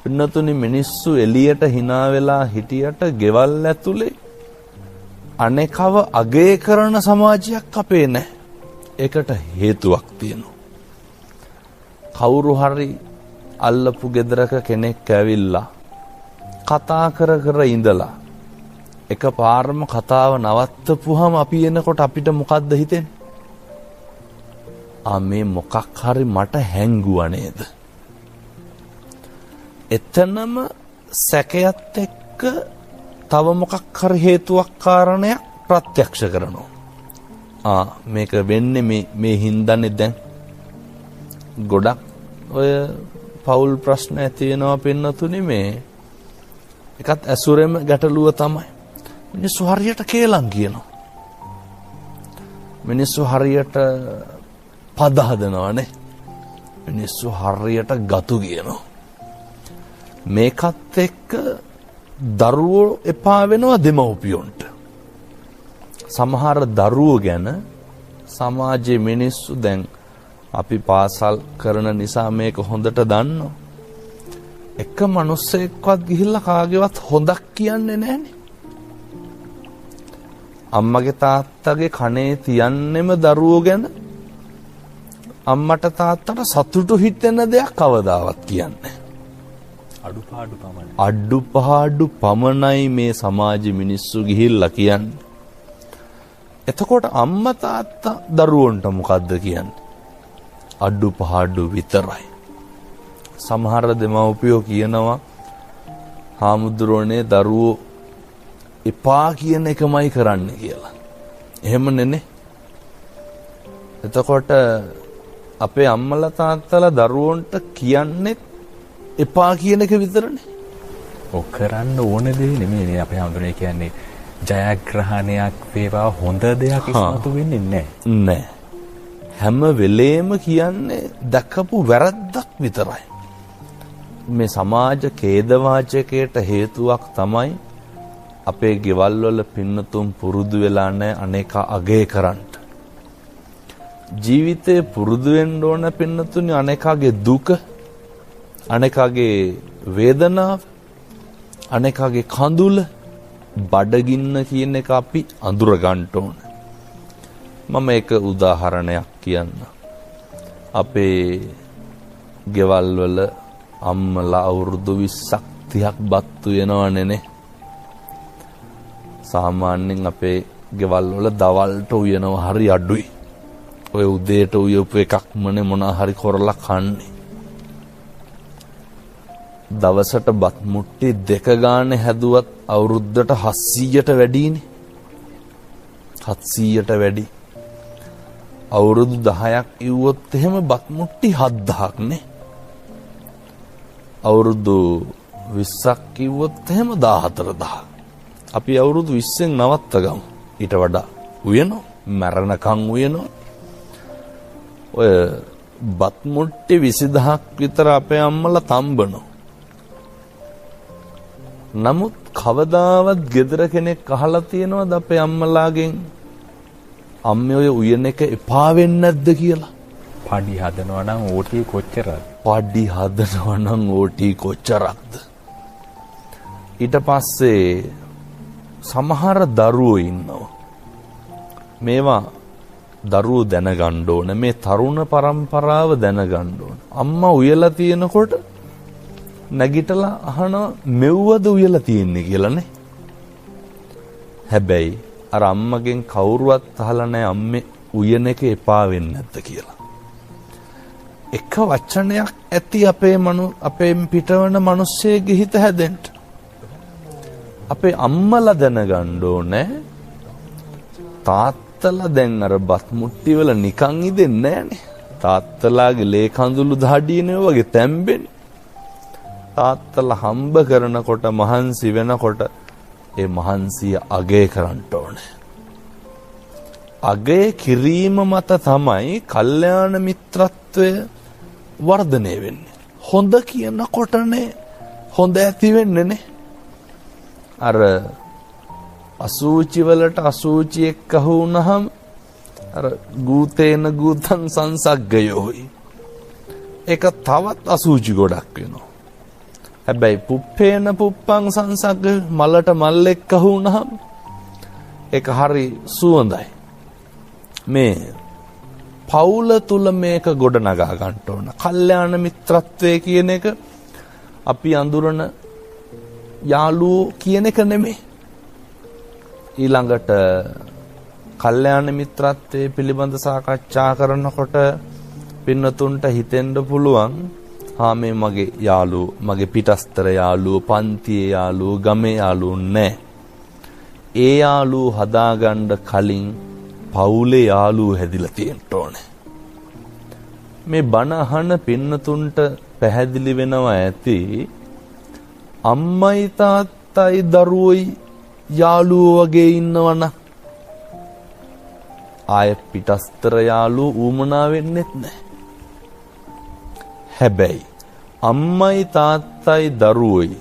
පින්නතුනි මිනිස්සු එළියට hina වෙලා හිටියට ගෙවල් ඇතුලේ අනේකව අගය කරන සමාජයක් අපේ නැහැ. ඒකට හේතුවක් තියෙනවා. කවුරු හරි අල්ලපු ගෙදරක කෙනෙක් ඇවිල්ලා කතා කර ඉඳලා එකපාරම කතාව නවත්තපුවාම අපි එනකොට අපිට මොකද්ද හිතෙන්නේ? මේ මොකක් හරි මට හැංගුවා නේද? එතනම සැකයත් එක්ක තව මොකක් හරි හේතුවක් කාරණයක් ප්‍රත්‍යක්ෂ කරනවා. මේක වෙන්නේ මේ හින්දානේ දැන් ගොඩක් ඔය පෞල් ප්‍රශ්න ඇති වෙනවා පින්නතුනි මේ එකත් ඇසුරෙම ගැටලුව තමයි. මිනිස්සු හරියට කේලම් කියනවා. මිනිස්සු හරියට පද හදනවානේ. මිනිස්සු හරියට ගතු කියනවා. මේකත් එක්ක දරුවෝ එපා වෙනවා දෙමව්පියොන්ට. සමහර දරුවෝ ගැන සමාජයේ මිනිස්සු දැන් අපි පාසල් කරන නිසා මේක හොඳට දන්නවා. එක මිනිස්සෙක්වත් ගිහිල්ලා කාගේවත් හොඳක් කියන්නේ නැහනේ. අම්මගේ තාත්තගේ කනේ තියන්නෙම දරුවෝ ගැන අම්මට තාත්තට සතුටු හිතෙන දෙයක් කවදාවත් කියන්නේ. අඩුපාඩු පමණයි මේ සමාජෙ මිනිස්සු ගිහිල්ලා කියන්නේ. එතකොට අම්මා තාත්තා දරුවන්ට මොකද්ද කියන්නේ? අඩුපාඩු විතරයි. සමහර දෙමව්පියෝ කියනවා හාමුදුරනේ දරුවෝ එපා කියන එකමයි කරන්නේ කියලා. එහෙම නෙනේ. එතකොට අපේ අම්මලා තාත්තලා දරුවන්ට කියන්නේ එපා කියන එක විතරනේ. ඔක් කරන්න ඕන දේ නෙමෙයි අපේ හාමුදුරනේ කියන්නේ ජයග්‍රහණයක් වේවා හොඳ දෙයක් ඉස්මතු වෙන්නේ නැහැ. හැම වෙලේම කියන්නේ දැකපු වැරද්දක් විතරයි. මේ සමාජ ඛේදවාචකයට හේතුවක් තමයි අපේ ගෙවල් වල පින්නතුන් පුරුදු වෙලා නැහැ අනේක අගය කරන්න. ජීවිතේ පුරුදු වෙන්න ඕන පින්නතුනි අනේකගේ දුක, අනේකගේ වේදනාව, අනේකගේ කඳුල, බඩගින්න කියන එක අපි අඳුර ගන්න ඕන. මම එක උදාහරණයක් කියන්න. අපේ ගෙවල් වල අම්මලා අවුරුදු 20ක් 30ක් බත්තු වෙනවනේ. සාමාන්‍යයෙන් අපේ ගෙවල් වල දවල්ට උයනවා හරි අඩුයි. ඔය උදේට උයපු එකක්මනේ මොනවා හරි කරලා කන්නේ. දවසට බත් මුට්ටි 2 ගානේ හැදුවත් අවුරුද්දට 700ට වැඩිනේ. 700ට වැඩි. අවුරුදු 10ක් ඉවුවොත් එහෙම බත් මුට්ටි 7000ක් නේ. අවුරුදු 20ක් ඉවුවොත් එහෙම 14000. අපි අවුරුදු 20න් නවත්ත ගමු. ඊට වඩා උයනවා, මැරණකම් උයනවා. ඔය බත් මුට්ටි 20000ක් විතර අපේ අම්මලා තම්බනවා. නමුත් කවදාවත් ගෙදර කෙනෙක් අහලා තියෙනවද අපේ අම්මලාගෙන් අම්මේ ඔය උයන එක එපා වෙන්නේ නැද්ද කියලා? පඩි හදනවා නම් ඕටි කොච්චරද? පඩි හදනවා නම් ඕටි කොච්චරක්ද? ඊට පස්සේ සමහර දරුවෝ ඉන්නවා. මේවා දරුවෝ දැනගන්න ඕන. මේ තරුණ පරම්පරාව දැනගන්න ඕන. අම්මා උයලා තියෙනකොට නැගිටලා අහනවා මෙව්වද උයලා තියෙන්නේ කියලානේ. හැබැයි අර අම්මගෙන් කවුරුවත් අහලා නැහැ අම්මේ උයන එක එපා වෙන්නේ නැද්ද කියලා. එක වචනයක් ඇති අපේ පිටවන මිනිස්සෙගේ හිත හැදෙන්න. අපේ අම්මලා දැනගන්න ඕනේ තාත්තලා දැන් අර බත් මුට්ටි වල නිකන් ඉදෙන්නේ නැහනේ. තාත්තලාගේ ලේ කඳුළු දහඩියනේ වගේ තැම්බෙන්නේ. තාත්තලා හම්බ කරනකොට මහන්සි වෙනකොට ඒ මහන්සිය අගය කරන්න ඕනේ. අගය කිරීම මත තමයි කල්යාණ මිත්‍රත්වය වර්ධනය වෙන්නේ. හොඳ කියනකොටනේ හොඳ ඇති වෙන්නේ නේ. අර අසූචි වලට අසූචි එක්ක වුණාම අර ගූතේන ගූතං සංසග්ගයෝයි. ඒක තවත් අසූචි ගොඩක් වෙනවා. හැබැයි පුප්පේන පුප්පං සංසග්ග මලට මල්ලෙක් අහු වුණාම ඒක හරි සුවඳයි. මේ පවුල තුල මේක ගොඩ නගා ගන්න ඕන. කල්යාණ මිත්‍රත්වයේ කියන එක අපි අඳුරන යාළුවෝ කියන එක නෙමෙයි. ඊළඟට කල්යාණ මිත්‍රත්වයේ පිළිබඳ සාකච්ඡා කරනකොට පින්නතුන්ට හිතෙන්න පුළුවන් මේ මගේ යාළුවෝ, මගේ පිටස්තර යාළුවෝ, පන්තියේ යාළුවෝ, ගමේ යාළුවෝ නෑ. ඒ යාළුවෝ හදාගන්න කලින් පවුලේ යාළුවෝ හැදිලා තියෙන්න ඕනේ. මේ බණ අහන පින්නතුන්ට පැහැදිලි වෙනවා ඇති අම්මයි තාත්තයි දරුවෝයි යාළුවෝ වගේ ඉන්නවනම් ආය පිටස්තර යාළුවෝ ඌමනා වෙන්නෙත් නැහැ. හැබැයි අම්මයි තාත්තයි දරුවෝයි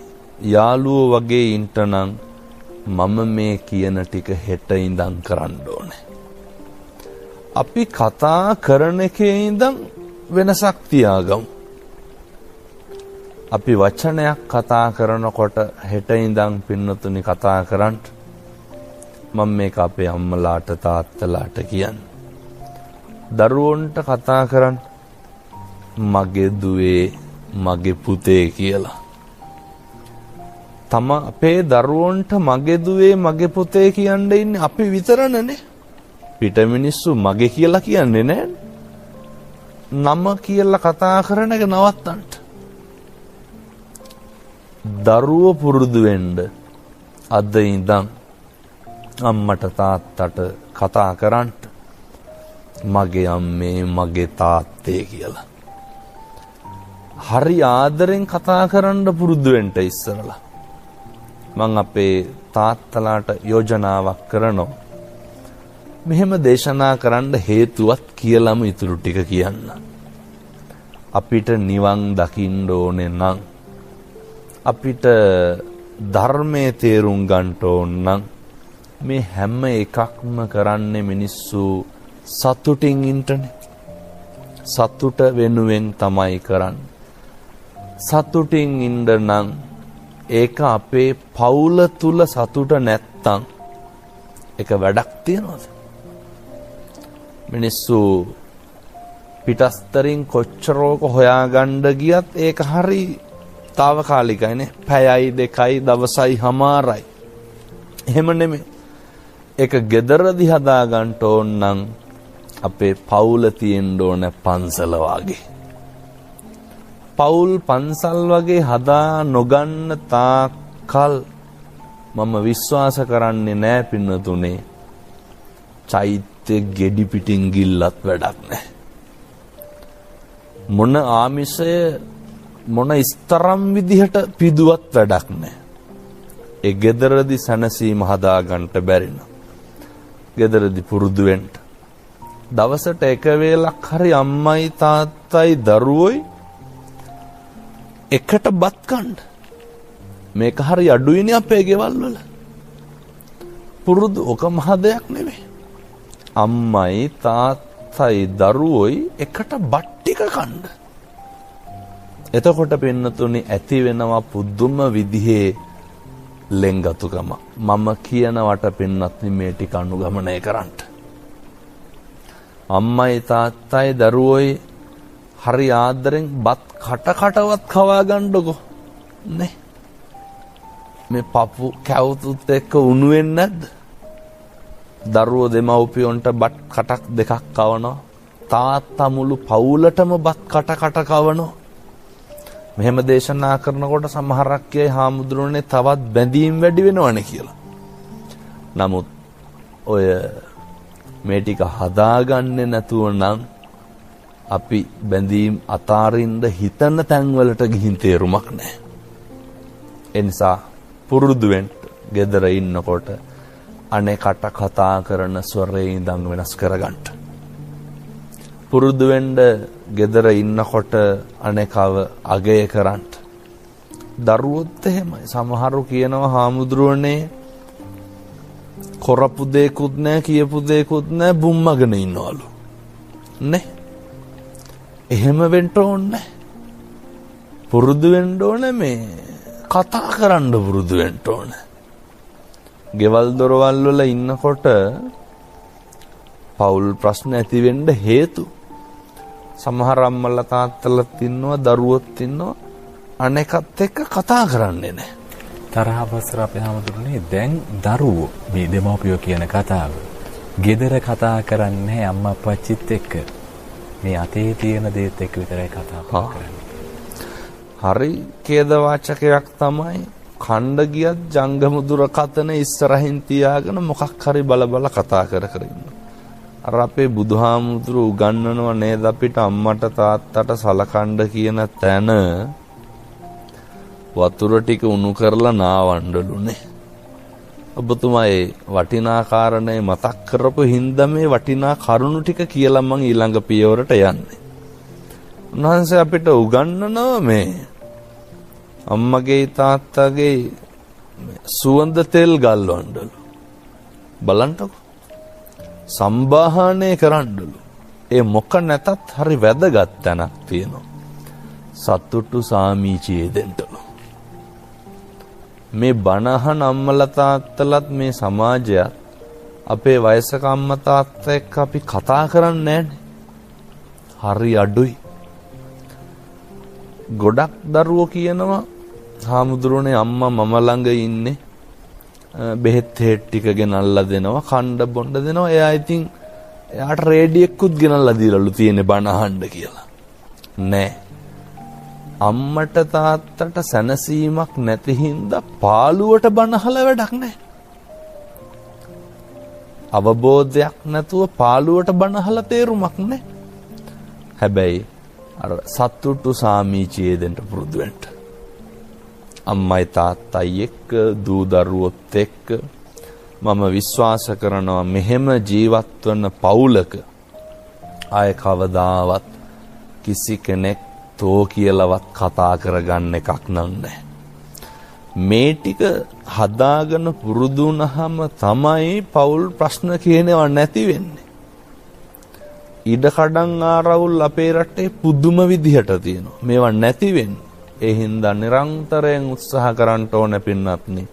යාළුවෝ වගේ ඉන්නනම් මම මේ කියන ටික හෙට ඉඳන් කරන්න ඕනේ. අපි කතා කරන එකේ ඉඳන් වෙනසක් තියාගමු. අපි වචනයක් කතා කරනකොට හෙට ඉඳන් පින්නතුනි කතා කරන්න. මම මේක අපේ අම්මලාට තාත්තලාට කියන්නේ. දරුවන්ට කතා කරන්න මගේ දුවේ මගේ පුතේ කියලා. අපේ දරුවන්ට මගේ දුවේ මගේ පුතේ කියන්න ඉන්නේ අපි විතරනේ. පිට මිනිස්සු මගේ කියලා කියන්නේ නැහැ. නම කියලා කතා කරන එක නවත්තන්න. දරුවෝ පුරුදු වෙන්න අද ඉඳන් අම්මට තාත්තට කතා කරන්න මගේ අම්මේ මගේ තාත්තේ කියලා. හරි ආදරෙන් කතා කරන්න පුරුදු වෙන්න ඉස්සරලා. මං අපේ තාත්තලාට යෝජනාවක් කරනවා. මෙහෙම දේශනා කරන්න හේතුවත් කියලාම ඉතුරු ටික කියන්න. අපිට නිවන් දකින්න ඕනේ නම් අපිට ධර්මයේ තේරුම් ගන්න ඕන නම් මේ හැම එකක්ම කරන්නේ මිනිස්සු සතුටින් ඉන්නනේ. සතුට වෙනුවෙන් තමයි කරන්නේ. සතුටින් ඉන්න නම් ඒක අපේ පවුල තුල සතුට නැත්තම් ඒක වැඩක් තියනවද? මිනිස්සු පිටස්තරින් කොච්චරෝක හොයාගන්න ගියත් ඒක හරි తాවකාලිකයිනේ. පැයයි දෙකයි දවසයි හමාරයි. එහෙම නෙමෙයි. ඒක ගෙදරදි හදා ගන්න ඕන නම් අපේ පවුල තියෙන්න ඕන පන්සල වගේ. පවුල් පන්සල් වගේ හදා නොගන්න තාකල් මම විශ්වාස කරන්නේ නෑ පින්නතුනේ චෛත්‍ය ගෙඩි පිටින් ගිල්ලත් වැඩක් නෑ. මොන ආමිෂය මොන ස්තරම් විදිහට පිදුවත් වැඩක් නෑ. ඒ ගෙදරදි සැනසීම හදා ගන්නට බැරි නම් ගෙදරදි පුරුදු වෙන්න දවසට එක වේලක් හරි අම්මයි තාත්තයි දරුවෝයි එකට බත් කන්න. මේක හරි අඩුයිනේ අපේ ගෙවල් වල. පුරුදු ඔක මහ දෙයක් නෙමෙයි. අම්මයි තාත්තයි දරුවෝයි එකට බත් ටික කන්න. එතකොට පින්නතුනි ඇති වෙනවා පුදුම විදිහේ ලෙන්ගතුකම. මම කියනවට පින්නත්නි මේ ටික අනුගමනය කරන්න. අම්මයි තාත්තයි දරුවෝයි හරි ආදරෙන් බත් කටවත් කවා ගන්නකො නේ. මේ පපු කැවුතුත් එක්ක උණු වෙන්නේ නැද්ද? දරුවෝ දෙමව්පියොන්ට බත් කටක් දෙකක් කවනවා. තාත්තා මුළු පවුලටම බත් කට කවනවා. මෙහෙම දේශනා කරනකොට සමහරක් කියයි හාමුදුරනේ තවත් බැඳීම් වැඩි වෙනවනේ කියලා. නමුත් ඔය මේ ටික හදාගන්නේ නැතුව නම් අපි බැඳීම් අතාරින්න හිතන තැන්වලට ගිහින් තේරුමක් නැහැ. ඒ නිසා පුරුදු වෙන්න ගෙදර ඉන්නකොට අනේකට කතා කරන ස්වරේ ඉඳන් වෙනස් කරගන්න. පුරුදු වෙන්න ගෙදර ඉන්නකොට අනේකව අගය කරන්න. දරුවොත් එහෙමයි. සමහරු කියනවා හාමුදුරුවනේ කරපු දෙයක්වත් නැහැ කියපු දෙයක්වත් නැහැ බුම්මගෙන ඉන්නවලු. නේ? එහෙම වෙන්න ඕනේ. පුරුදු වෙන්න ඕනේ මේ කතා කරන්න පුරුදු වෙන්න ඕන. ගෙවල් දොරවල් වල ඉන්නකොට පෞල් ප්‍රශ්න ඇති වෙන්න හේතු සමහර අම්මලා තාත්තලාත් ඉන්නවා දරුවොත් ඉන්නවා අනෙකත් එක්ක කතා කරන්නේ නැහැ. තරහ අවසර අපේ හැමතුනේ දැන් දරුවෝ මේ දෙමව්පියෝ කියන කතාව ගෙදර කතා කරන්නේ අම්මා අප්පච්චිත් එක්ක. මේ අතේ තියෙන දේත් එක්ක විතරයි කතා කරන්නේ. හරි ඛේදවාචකයක් තමයි ඛණ්ඩ ගියත් ජංගම දුරකථන ඉස්සරහින් තියාගෙන මොකක් හරි බල කතා කර ඉන්නවා. අර අපේ බුදුහාමුදුරු උගන්වනව නේද අපිට අම්මට තාත්තට සලකන්න කියන තැන වතුර ටික උණු කරලා නාවන්නලුනේ. ඔබතුමා ඒ වටිනා කාරණේ මතක් කරපු හින්දා මේ වටිනා කරුණු ටික කියලා මම ඊළඟ පියවරට යන්නේ. උන්වහන්සේ අපිට උගන්වනවා මේ අම්මගේ තාත්තගේ සුවඳ තෙල් ගල්වන්නලු. බලන්නකො. සම්බාහනය කරන්නලු. ඒ මොක නැතත් හරි වැදගත් තැනක් තියෙනවා. සතුටු සාමීචියේ දෙන්නලු. මේ බණහන අම්මලා තාත්තලාත් මේ සමාජයත් අපේ වයසක අම්මා තාත්තා එක්ක අපි කතා කරන්නේ නැහනේ. හරි අඩුයි. ගොඩක් දරුවෝ කියනවා හාමුදුරනේ අම්මා මම ළඟ ඉන්නේ බෙහෙත් හේත් ටික ගෙනල්ලා දෙනවා කණ්ඩ බොණ්ඩ දෙනවා. එයා ඉතින් එයාට රේඩියෙකුත් ගෙනල්ලා දීලාලු තියෙන්නේ බණ අහන්න කියලා. නෑ. අම්මට තාත්තට සැනසීමක් නැති හින්දා පාළුවට බණ අහලා වැඩක් නැහැ. අවබෝධයක් නැතුව පාළුවට බණ අහලා තේරුමක් නැහැ. හැබැයි අර සතුටු සාමීචියේ දෙන්න පුරුදු වෙන්න. අම්මයි තාත්තයි එක්ක දූ දරුවොත් එක්ක මම විශ්වාස කරනවා මෙහෙම ජීවත් වන පවුලක ආය කවදාවත් කිසි කෙනෙක් තෝ කියලාවත් කතා කරගන්න එකක් නෑ. මේ ටික හදාගෙන පුරුදු වුණාම තමයි පෞල් ප්‍රශ්න කියනවා නැති වෙන්නේ. ඉඩ කඩන් ආරවුල් අපේ රටේ පුදුම විදිහට තියෙනවා. මේවා නැති වෙන්නේ. ඒ හින්දා නිරන්තරයෙන් උත්සාහ කරන්න ඕන පින්නත්නි.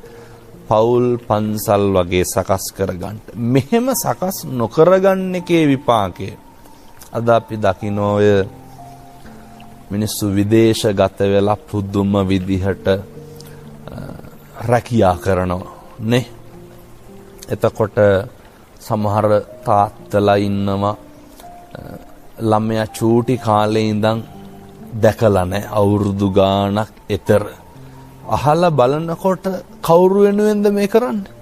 පෞල් පන්සල් වගේ සකස් කරගන්න. මෙහෙම සකස් නොකරගන්න එකේ විපාකය අද අපි දකින්න ඔය මිනිස්සු විදේශගත වෙලා පුදුම විදිහට රැකියා කරනවා නේ. එතකොට සමහර තාත්තලා ඉන්නවා ළමයා චූටි කාලේ ඉඳන් දැකලා නැහැ අවුරුදු ගාණක් එතර. අහලා බලනකොට කවුරු වෙනුවෙන්ද මේ කරන්නේ?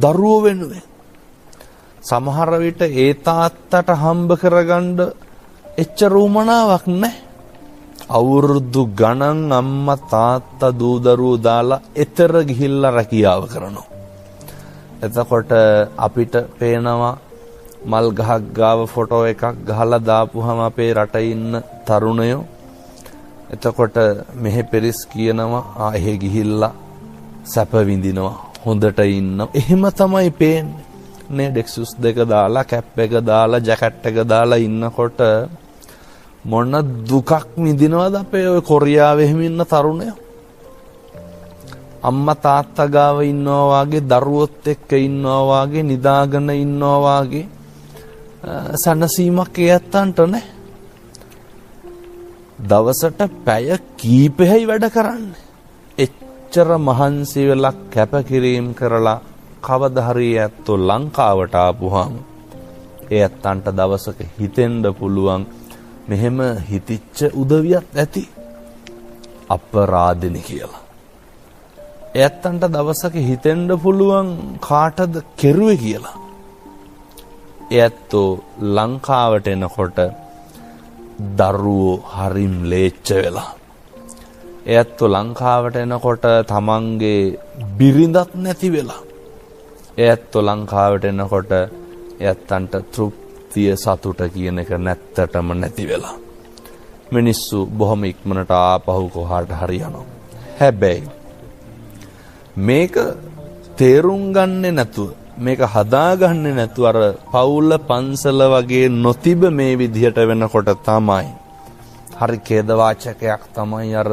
දරුවෝ වෙනුවෙන්. සමහර විට ඒ තාත්තට හම්බ කරගන්න එච්චර උමනාවක් නැහැ. අවුරුදු ගණන් අම්මා තාත්තා දූ දරුවෝ දාලා එතර ගිහිල්ලා රැකියාව කරනවා. එතකොට අපිට පේනවා මල් ගහක් ගාව ෆොටෝ එකක් ගහලා දාපුවම අපේ රටේ ඉන්න තරුණයෝ එතකොට මෙහෙ පෙරිස් කියනවා එහෙ ගිහිල්ලා සැප විඳිනවා හොඳට ඉන්නවා. එහෙම තමයි පේන්නේ. නේ ඩෙක්සුස් දෙක දාලා කැප් එක දාලා ජැකට් එක දාලා ඉන්නකොට මොන දුකක් විඳිනවද අපේ ඔය කොරියාවේ ඉන්න තරුණයෝ. අම්මා තාත්තා ගාව ඉන්නවා වාගේ දරුවොත් එක්ක ඉන්නවා වාගේ නිදාගෙන ඉන්නවා වාගේ සනසීමක් එයත්තන්ට නැහැ. දවසට පැය කීපෙයි වැඩ කරන්නේ. එච්චර මහන්සි වෙලා කැපකිරීම කරලා කවදා හරි ඇත්තෝ ලංකාවට ආපුහම එයත්තන්ට දවසක හිතෙන්න පුළුවන් මෙහෙම හිතිච්ච උදවියක් ඇති අපරාධිනි කියලා. එයත්තන්ට දවසක හිතෙන්න පුළුවන් කාටද කෙරුවේ කියලා. එයත්තෝ ලංකාවට එනකොට දරුවෝ හරිම් ලේච්ච වෙලා. එයත්තෝ ලංකාවට එනකොට තමන්ගේ බිරිඳත් නැති වෙලා. එයත්තෝ ලංකාවට එනකොට එයත්තන්ට තෘප්තිය සතුට කියන එක නැත්තටම නැති වෙලා. මිනිස්සු බොහොම ඉක්මනට ආපහු කොහාට හරි යනවා. හැබැයි මේක තේරුම් ගන්නේ නැතුව මේක හදාගන්නේ නැතුව අර පවුල පන්සල වගේ නොතිබ මේ විදිහට වෙනකොට තමයි හරි ඛේදවාචකයක් තමයි අර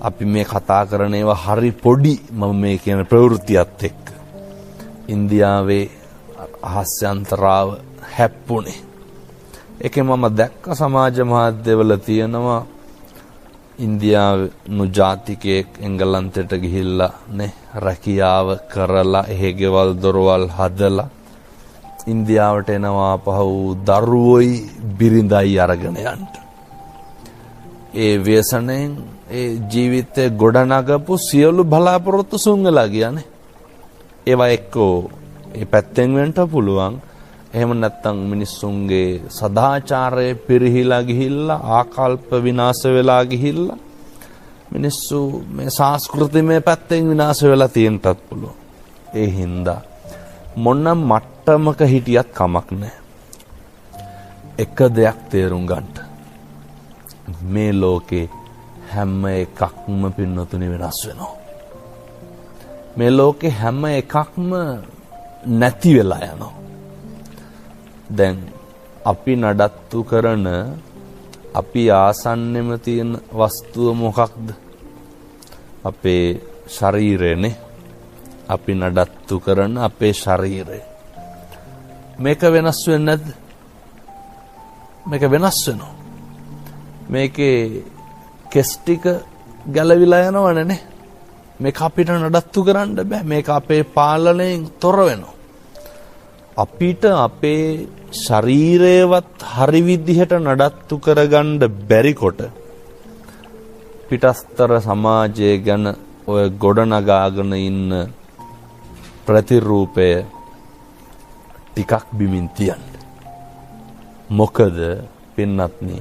අපි මේ කතා කරන ඒවා හරි පොඩි මම මේ කියන ප්‍රවෘත්තියත් එක්ක. ඉන්දියාවේ අහස්‍යන්තරාව හැප්පුණේ. ඒකේ මම දැක්ක සමාජ මාධ්‍යවල තියෙනවා ඉන්දියානු ජාතිකයෙක් එංගලන්තයට ගිහිල්ලා නේ රැකියාව කරලා එහෙ ගෙවල් දොරවල් හදලා ඉන්දියාවට එනවා පහු දරුවෝයි බිරිඳයි අරගෙන යන්න. ඒ ව්‍යසනයෙන් ඒ ජීවිතේ ගොඩනගපු සියලු බලාපොරොත්තු සුන් වෙලා ගියානේ. ඒවා එක්කෝ ඒ පැත්තෙන් වෙන්න පුළුවන්. එහෙම නැත්නම් මිනිස්සුන්ගේ සදාචාරය පිරිහිලා ගිහිල්ලා ආකල්ප විනාශ වෙලා ගිහිල්ලා මිනිස්සු මේ සංස්කෘතිමය පැත්තෙන් විනාශ වෙලා තියෙන්නත් පුළුවන්. ඒ හින්දා මොන මට්ටමක හිටියත් කමක් නැහැ. එක දෙයක් තේරුම් ගන්න. මේ ලෝකේ හැම එකක්ම පින්නතුනි වෙනස් වෙනවා. මේ ලෝකේ හැම එකක්ම නැති වෙලා යනවා. දැන් අපි නඩත්තු කරන අපි ආසන්නෙම තියෙන වස්තුව මොකක්ද? අපේ ශරීරයනේ. අපි නඩත්තු කරන අපේ ශරීරය. මේක වෙනස් වෙන්නේ නැද්ද? මේක වෙනස් වෙනවා. මේකේ කෙස් ටික ගැලවිලා යනවනේ නේ. මේක අපිට නඩත්තු කරන්න බෑ. මේක අපේ පාලනයෙන් තොර වෙනවා. අපිට අපේ ශරීරයවත් හරි විදිහට නඩත්තු කරගන්න බැරි කොට පිටස්තර සමාජය ගැන ඔය ගොඩනගාගෙන ඉන්න ප්‍රතිරූපය ටිකක් බිමින් තියන්න. මොකද පින්නත්නි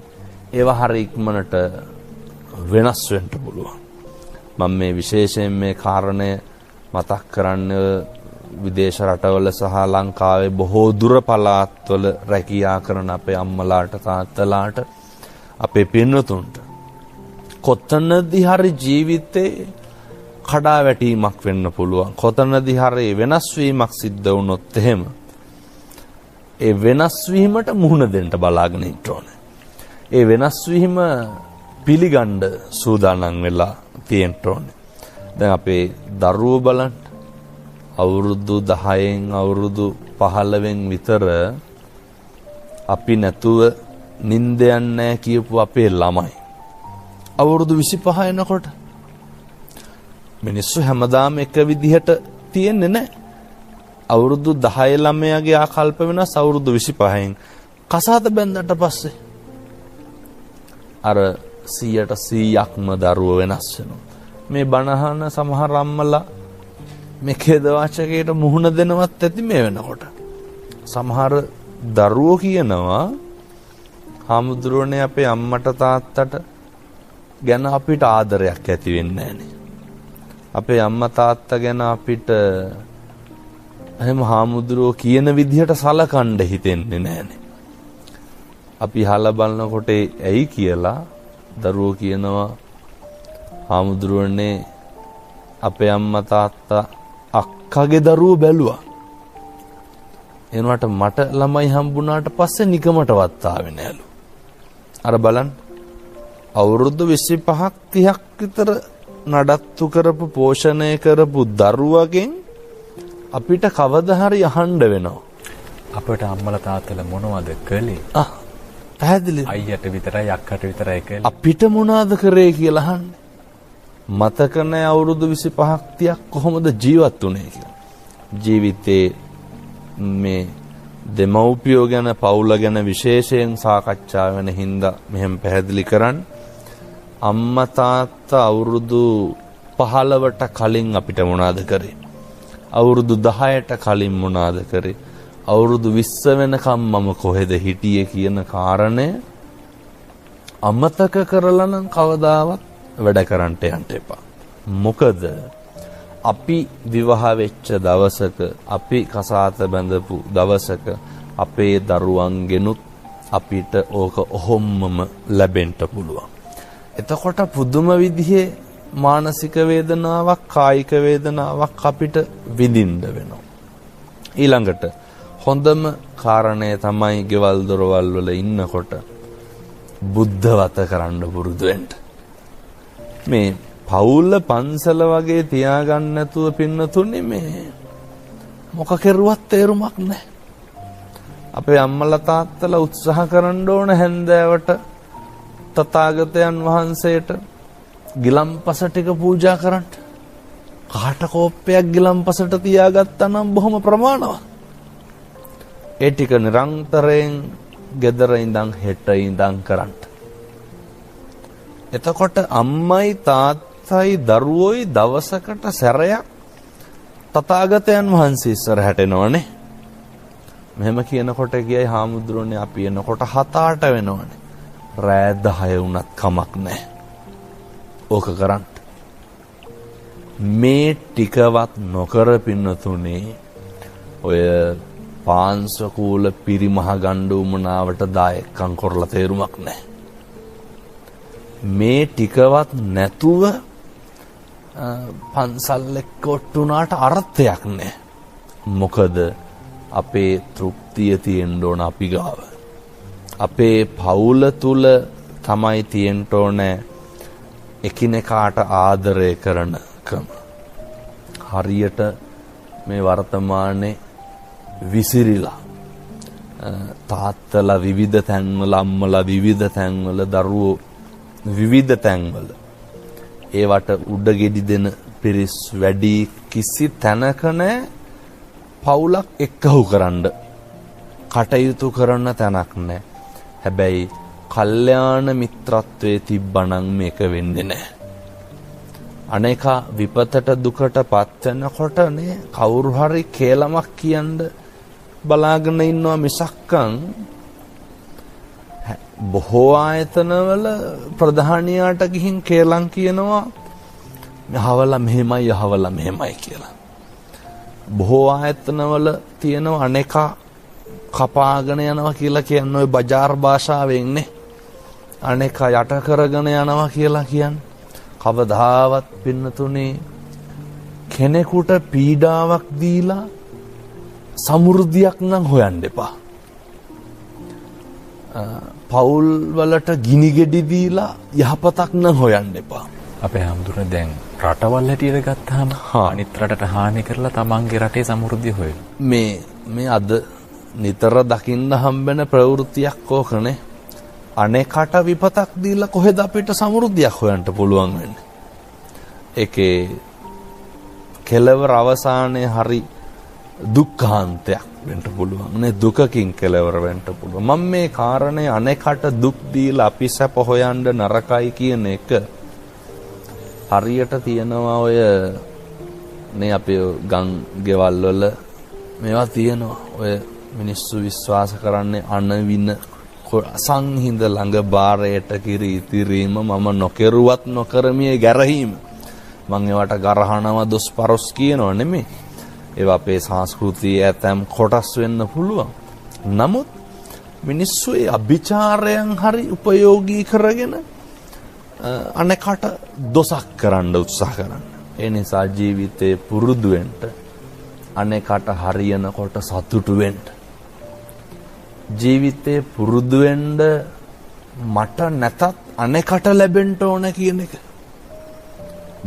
ඒවා හරි ඉක්මනට වෙනස් වෙන්න පුළුවන්. මම මේ විශේෂයෙන් මේ කාරණය මතක් කරන්න විදේශ රටවල සහ ලංකාවේ බොහෝ දුර පළාත්වල රැකියා කරන අපේ අම්මලාට තාත්තලාට අපේ පින්නතුන්ට කොතනදී හරි ජීවිතේ කඩාවැටීමක් වෙන්න පුළුවන්. කොතනදී හරි වෙනස් වීමක් සිද්ධ වුණොත් එහෙම ඒ වෙනස් වීමට මුහුණ දෙන්න බලාගෙන ඉන්න ඕනේ. ඒ වෙනස් වීම පිළිගන්න සූදානම් වෙලා තියෙන්න ඕනේ. දැන් අපේ දරුවෝ බලන්න අවුරුදු 10න් අවුරුදු 15න් විතර අපි නැතුව නිින්ද යන්නේ නැහැ කියපු අපේ ළමයි අවුරුදු 25 එනකොට මිනිස්සු හැමදාම එක විදිහට තියෙන්නේ නැහැ. අවුරුදු 10 ළමයාගේ ආකල්ප වෙනස් අවුරුදු 25න් කසාද බැන්දට පස්සේ අර 100%ක්ම දරුවෝ වෙනස් වෙනවා. මේ බණහන සමහර අම්මලා මේ ඛේද වාචකයට මුහුණ දෙනවත් ඇති මේ වෙනකොට. සමහර දරුවෝ කියනවා හාමුදුරුවනේ අපේ අම්මට තාත්තට ගැන අපිට ආදරයක් ඇති වෙන්නේ නැහනේ. අපේ අම්මා තාත්තා ගැන අපිට එහෙම හාමුදුරුවෝ කියන විදිහට සලකන්න හිතෙන්නේ නැහනේ. අපි අහලා බලනකොට ඇයි කියලා දරුවෝ කියනවා හාමුදුරුවනේ අපේ අම්මා තාත්තා අක්කගේ දරුවෝ බැලුවා. එනවට මට ළමයි හම්බුණාට පස්සේ නිකමටවත් ආවේ නෑලු. අර බලන්න අවුරුදු 25ක් 30ක් විතර නඩත්තු කරපු පෝෂණය කරපු දරුවගෙන් අපිට කවදා හරි අහන්න වෙනවා. අපට අම්මලා තාත්තලා මොනවද කළේ? පැහැදිලි. අයියට විතරයි අක්කට විතරයි කළේ. අපිට මොනවද කරේ කියලා අහන්නේ. මතක නැහැ අවුරුදු 25ක් 30ක් කොහොමද ජීවත් වුනේ කියලා. ජීවිතේ මේ දෙමව්පියෝ ගැන පවුල ගැන විශේෂයෙන් සාකච්ඡා වෙන හින්දා මෙහෙම පැහැදිලි කරන්න. අම්මා තාත්තා අවුරුදු 15ට කලින් අපිට මොනවද කරේ? අවුරුදු 10ට කලින් මොනවද කරේ? අවුරුදු 20 වෙනකම් මම කොහෙද හිටියේ කියන කාරණය අමතක කරලා නම් කවදාවත් වැඩ කරන්න යන්න එපා. මොකද අපි විවාහ වෙච්ච දවසක අපි කසාත බැඳපු දවසක අපේ දරුවන්ගෙනුත් අපිට ඕක ඔහොම්මම ලැබෙන්න පුළුවන්. එතකොට පුදුම විදිහේ මානසික වේදනාවක් කායික වේදනාවක් අපිට විඳින්න වෙනවා. ඊළඟට හොඳම කාරණය තමයි ගෙවල් දොරවල් වල ඉන්නකොට බුද්ධවත කරන්න පුරුදු වෙන්න. මේ පවුල පන්සල වගේ තියාගන්න නැතුව පින්නතුනේ මේ මොක කෙරුවත් තේරුමක් නැහැ. අපේ අම්මලා තාත්තලා උත්සාහ කරන්න ඕන හැන්දෑවට තථාගතයන් වහන්සේට ගිලම්පස ටික පූජා කරන්න. කාට කෝප්පයක් ගිලම්පසට තියාගත්තා නම් බොහොම ප්‍රමාණවත්. ඒ ටික නිරන්තරයෙන් ගෙදර ඉඳන් හෙට ඉඳන් කරන්න. එතකොට අම්මයි තාත්තයි දරුවෝයි දවසකට සැරයක් තථාගතයන් වහන්සේ ඉස්සරහට එනවනේ. මෙහෙම කියනකොට කියයි හාමුදුරනේ අපි එනකොට 7-8 වෙනවනේ. රෑ 10 වුණත් කමක් නැහැ. ඕක කරන්න. මේ ටිකවත් නොකර පින්නතුනේ ඔය පාංශකූල පිරිමහ ගණ්ඩ උමනාවට දායකම් කරලා තේරුමක් නැහැ. මේ ටිකවත් නැතුව පන්සල් එක්ක ඔට්ටුනාට අර්ථයක් නැහැ. මොකද අපේ තෘප්තිය තියෙන්න ඕන අපි ගාව. අපේ පවුල තුල තමයි තියෙන්න ඕනේ එකිනෙකාට ආදරය කරනකම. හරියට මේ වර්තමානයේ විසිරිලා තාත්තලා විවිධ තැන්වල අම්මලා විවිධ තැන්වල දරුවෝ විවිධ තැන්වල ඒවට උඩගෙඩි දෙන පිරිස් වැඩි කිසි තැනක නැහැ පවුලක් එක්කහු කරන්න කටයුතු කරන තැනක් නැහැ. හැබැයි කල්යාණ මිත්‍රත්වයේ තිබ්බනම් මේක වෙන්නේ නැහැ. අනේක විපතට දුකට පත් වෙනකොටනේ කවුරු හරි කේලමක් කියන්න බලාගෙන ඉන්නවා මිසක්කන් බොහෝ ආයතනවල ප්‍රධානියාට ගිහින් කේලම් කියනවා යහවලා මෙහෙමයි යහවලා මෙහෙමයි කියලා. බොහෝ ආයතනවල තියෙනවා අනේක කපාගෙන යනවා කියලා කියන්නේ ඔය බජාර් භාෂාවෙන්නේ. අනේක යට කරගෙන යනවා කියලා කියන්නේ. කවදාවත් පින්නතුනේ කෙනෙකුට පීඩාවක් දීලා සමෘද්ධියක් නම් හොයන්න එපා. පවුල් වලට ගිනි ගෙඩි දීලා යහපතක් නම් හොයන්න එපා. අපේ හැමදෙරේ දැන් රටවල් හැටියට ගත්තාම අනිත් රටට හානි කරලා තමන්ගේ රටේ සමෘද්ධිය හොයන. මේ අද නිතර දකින්න හම්බෙන ප්‍රවෘත්තියක් ඕකනේ. අනේකට විපතක් දීලා කොහෙද අපිට සමෘද්ධියක් හොයන්න පුළුවන් වෙන්නේ? ඒකේ කෙලවර අවසානයේ හරි දුක්ඛාන්තයක් වෙන්න පුළුවන් නේ. දුකකින් කෙලවර වෙන්න පුළුවන්. මම මේ කාරණේ අනේකට දුක් දීලා අපි සැප හොයන්න නරකයි කියන එක හරියට තියනවා ඔය නේ අපේ ගම් ගෙවල් වල මේවා තියනවා. ඔය මිනිස්සු විශ්වාස කරන්නේ අනවින සංහිඳ ළඟ බාරයට කිරි ඉතිරීම මම නොකරුවත් නොකරමිය ගැරහීම. මම ඒවට ගරහනවා දොස් පරොස් කියනව නෙමෙයි. ඒවා අපේ සංස්කෘතියේ ඇතම් කොටස් වෙන්න පුළුවන්. නමුත් මිනිස්සු ඒ අභිචාරයන් හරි උපයෝගී කරගෙන අනේකට දොසක් කරන්න උත්සාහ කරන්න. ඒ නිසා ජීවිතේ පුරුදු වෙන්න අනේකට හරියනකොට සතුටු වෙන්න. ජීවිතේ පුරුදු වෙන්න මට නැතත් අනේකට ලැබෙන්න ඕන කියන එක.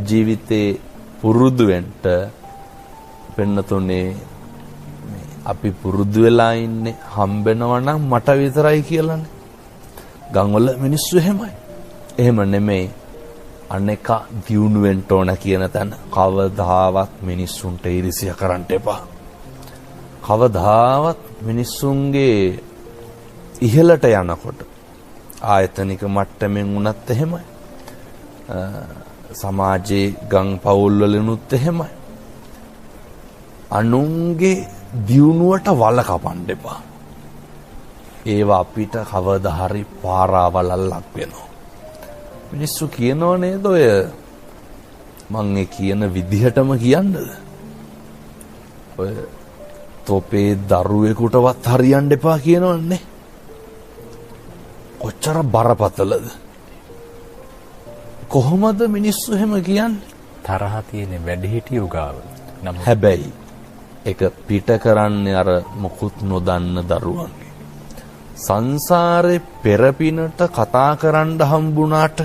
ජීවිතේ පුරුදු වෙන්න පෙන්නතුනේ අපි පුරුදු වෙලා ඉන්නේ හම්බෙනවා නම් මට විතරයි කියලානේ. ගම්වල මිනිස්සු එහෙමයි. එහෙම නෙමෙයි. අනේක දියුණු වෙන්න ඕන කියන තැන කවදාවත් මිනිස්සුන්ට ඊර්ෂ්‍යා කරන්න එපා. කවදාවත් මිනිස්සුන්ගේ ඉහළට යනකොට ආයතනික මට්ටමින් වුණත් එහෙමයි. සමාජයේ ගම් පවුල් වලිනුත් එහෙමයි. අනුන්ගේ දියුණුවට වල කපන්න එපා. ඒවා අපිට කවදා හරි පාරාවලල්ලක් වෙනවා. මිනිස්සු කියනෝ නේද ඔය මං ඒ කියන විදිහටම කියන්නද? ඔය තොපේ දරුවෙකුටවත් හරියන්න එපා කියනවන්නේ. කොච්චර බරපතලද? කොහොමද මිනිස්සු එහෙම කියන්නේ? තරහ තියෙන වැඩිහිටියෝ ගාව. හැබැයි ඒක පිට කරන්නේ අර මොකුත් නොදන්න දරුවන්ගේ. සංසාරේ පෙරපිනට කතා කරන්න හම්බුණාට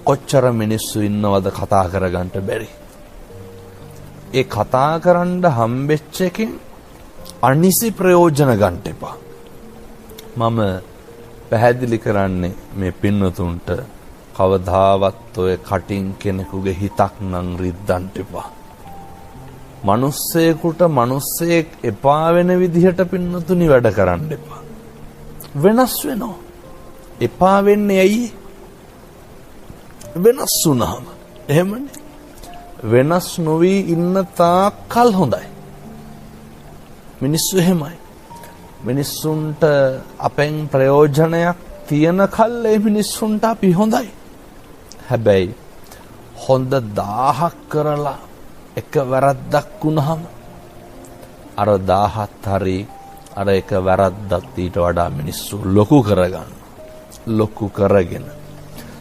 කොච්චර මිනිස්සු ඉන්නවද කතා කරගන්න බැරි. ඒ කතා කරන්න හම්බෙච්ච එකෙන් අනිසි ප්‍රයෝජන ගන්න එපා. මම පැහැදිලි කරන්නේ මේ පින්නතුන්ට කවදාවත් ඔය කටින් කෙනෙකුගේ හිතක් නම් රිද්දන්න එපා. මිනිස්සෙකුට මිනිස්සෙක් එපා වෙන විදිහට පින්නතුනි වැඩ කරන්න එපා. වෙනස් වෙනවා. එපා වෙන්නේ ඇයි? වෙනස් වුණාම. එහෙමනේ. වෙනස් නොවි ඉන්න තාක්කල් හොඳයි. මිනිස්සු එහෙමයි. මිනිස්සුන්ට අපෙන් ප්‍රයෝජනයක් තියෙන කල් ඒ මිනිස්සුන්ට අපි හොඳයි. හැබැයි හොඳ 1000ක් කරලා එක වැරද්දක් වුණාම අර 1000ත් හරි අර එක වැරද්දක් ඊට වඩා මිනිස්සු ලොකු කරගන්න. ලොකු කරගෙන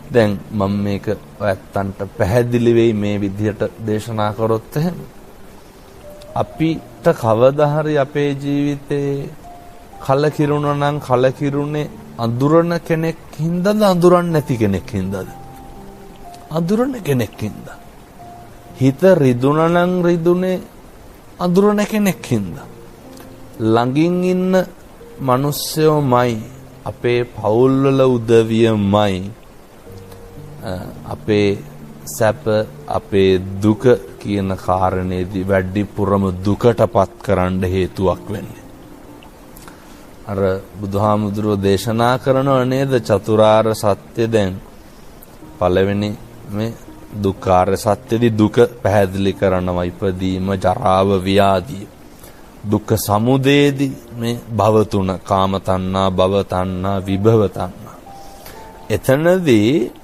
දැන් මම මේක ඔයත්තන්ට පැහැදිලි වෙයි මේ විදිහට දේශනා කරොත් එහෙම අපිට කවදා හරි අපේ ජීවිතේ කලකිරුණා නම් කලකිරුනේ අඳුරන කෙනෙක් හින්දාද අඳුරන්නේ නැති කෙනෙක් හින්දාද? අඳුරන කෙනෙක් හින්දා. හිත රිදුණා නම් රිදුනේ අඳුරන කෙනෙක් හින්දා. ළඟින් ඉන්න මිනිස්සුමයි අපේ පවුල්වල උදවියමයි අපේ සැප අපේ දුක කියන කාරණේදී වැඩිපුරම දුකටපත් කරන්න හේතුවක් වෙන්නේ. අර බුදුහාමුදුරුවෝ දේශනා කරනව නේද චතුරාර්ය සත්‍ය දැන් පළවෙනි මේ දුක්ඛාර්ය සත්‍යදී දුක පැහැදිලි කරනවා ඉපදීම ජරාව ව්‍යාධිය. දුක්ඛ සමුදයේදී මේ භව තුන කාම තණ්හා භව තණ්හා විභව තණ්හා. එතනදී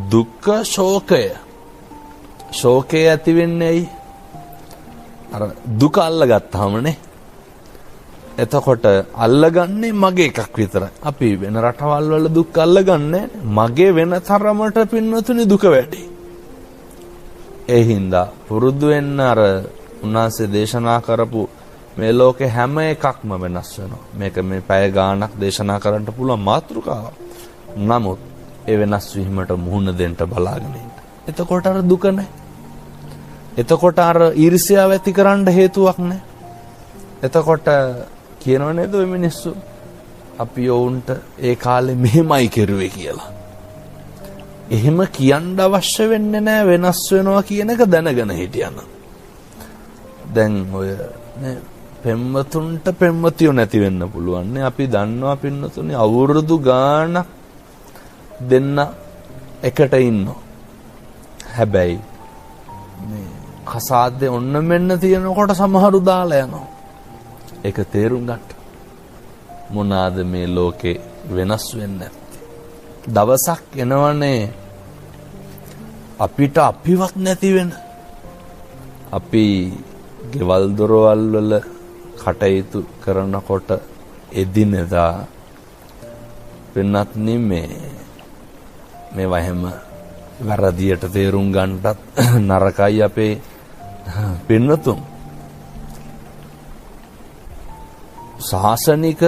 දුක්ඛ ශෝකය ඇති වෙන්නේ ඇයි? අර දුක අල්ලගත්තාමනේ. එතකොට අල්ලගන්නේ මගේ එකක් විතරයි. අපි වෙන රටවල් වල දුක් අල්ලගන්නේ මගේ වෙන තරමට පින්නතුනි දුක වැඩි. ඒ හින්දා පුරුදු වෙන්න අර උන්වහන්සේ දේශනා කරපු මේ ලෝකේ හැම එකක්ම වෙනස් වෙනවා. මේක මේ පැය ගාණක් දේශනා කරන්න පුළුවන් මාතෘකාවක්. නමුත් ඒ වෙනස් වීමට මුහුණ දෙන්න බලාගෙන ඉන්න. එතකොට අර දුක නැහැ. එතකොට අර ඊර්ෂ්‍යාව ඇති කරන්න හේතුවක් නැහැ. එතකොට කියනව නේද ඔය මිනිස්සු අපි යෝන්ට ඒ කාලේ මෙහෙමයි කෙරුවේ කියලා. එහෙම කියන්න අවශ්‍ය වෙන්නේ නැහැ වෙනස් වෙනවා කියන එක දැනගෙන හිටියන. දැන් ඔය නේ පෙම්වතුන්ට පෙම්වතියෝ නැති වෙන්න පුළුවන් නේ. අපි දන්නවා පින්නතුනේ අවුරුදු ගාණක් දෙන්න එකට ඉන්නවා. හැබැයි මේ කසාද්දේ ඔන්න මෙන්න තියෙනකොට සමහරු දාලා යනවා. ඒක තේරුම් ගන්න. මොනවාද මේ ලෝකේ වෙනස් වෙන්නේ නැත්තේ? දවසක් එනවනේ අපිට අපිවත් නැති වෙන. අපි ගෙවල් දොරවල් වල කටයුතු කරනකොට එදිනෙදා වෙනත් මේ වහෙම වැරදියට තේරුම් ගන්නත් නරකයි අපේ පින්නතුන්. ශාසනික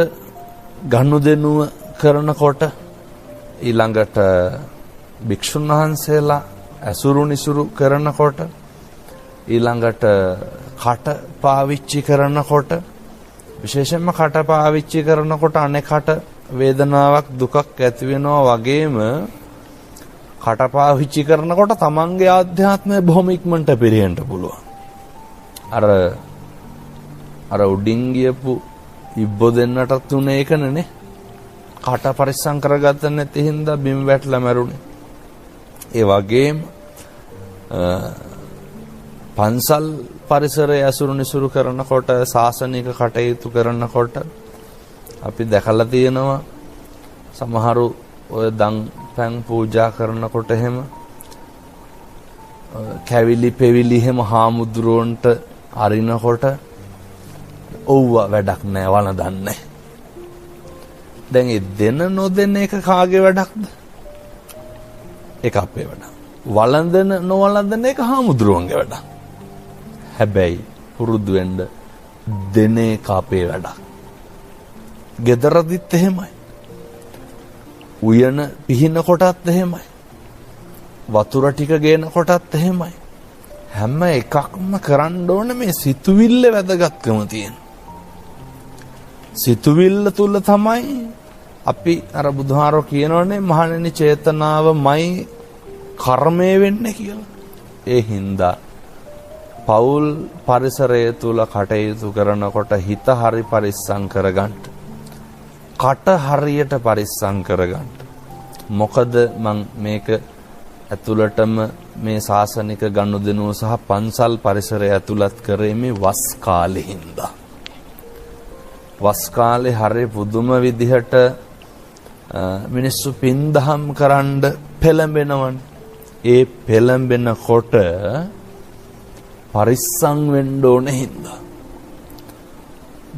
ගනුදෙනුව කරනකොට ඊළඟට භික්ෂුන් වහන්සේලා ඇසුරු නිසුරු කරනකොට ඊළඟට කට පාවිච්චි කරනකොට විශේෂයෙන්ම කට පාවිච්චි කරනකොට අනෙකට වේදනාවක් දුකක් ඇති වෙනවා වගේම කට පාවිච්චි කරනකොට තමන්ගේ ආධ්‍යාත්මය බොහොම ඉක්මනට පිරෙන්න පුළුවන්. අර උඩින් ගියපු ඉබ්බෝ දෙන්නටත් උනේ ඒකනේ. කට පරිස්සම් කරගත්ත නැති හින්දා බිම් වැටලා මැරුණේ. ඒ වගේම පන්සල් පරිසරය ඇසුරු නිසුරු කරනකොට ශාසනික කටයුතු කරනකොට අපි දැකලා තියෙනවා සමහරු ඔය දන් පැන් පූජා කරනකොට එහෙම කැවිලි පෙවිලි එහෙම හාමුදුරුවන්ට අරිනකොට ඔව්ව වැඩක් නෑ වළඳන්නේ. දැන් ඒ දෙන නොදෙන එක කාගේ වැඩක්ද? ඒක අපේ වැඩක්. වළඳන නොවළඳන එක හාමුදුරුවන්ගේ වැඩක්. හැබැයි පුරුදු වෙන්න දෙන එක අපේ වැඩක්. ගෙදරදිත් එහෙමයි. උයන පිහින කොටත් එහෙමයි. වතුර ටික ගේනකොටත් එහෙමයි. හැම එකක්ම කරන්න ඕනේ මේ සිතුවිල්ල වැදගත්කම තියෙන. සිතුවිල්ල තුල තමයි අපි අර බුදුහාරෝ කියනෝනේ මහණෙනි චේතනාවමයි කර්මය වෙන්නේ කියලා. ඒ හින්දා පෞල් පරිසරය තුල කටයුතු කරනකොට හිත හරි පරිස්සම් කරගන්න. කට හරියට පරිස්සම් කරගන්න. මොකද මං මේක ඇතුළටම මේ ශාසනික ගනුදෙනුව සහ පන්සල් පරිසරය ඇතුළත් කරේ මේ වස් කාලේ හින්දා. වස් කාලේ හරි පුදුම විදිහට මිනිස්සු පින්දහම් කරන්න පෙළඹෙනවනේ. ඒ පෙළඹෙනකොට පරිස්සම් වෙන්න ඕනේ හින්දා.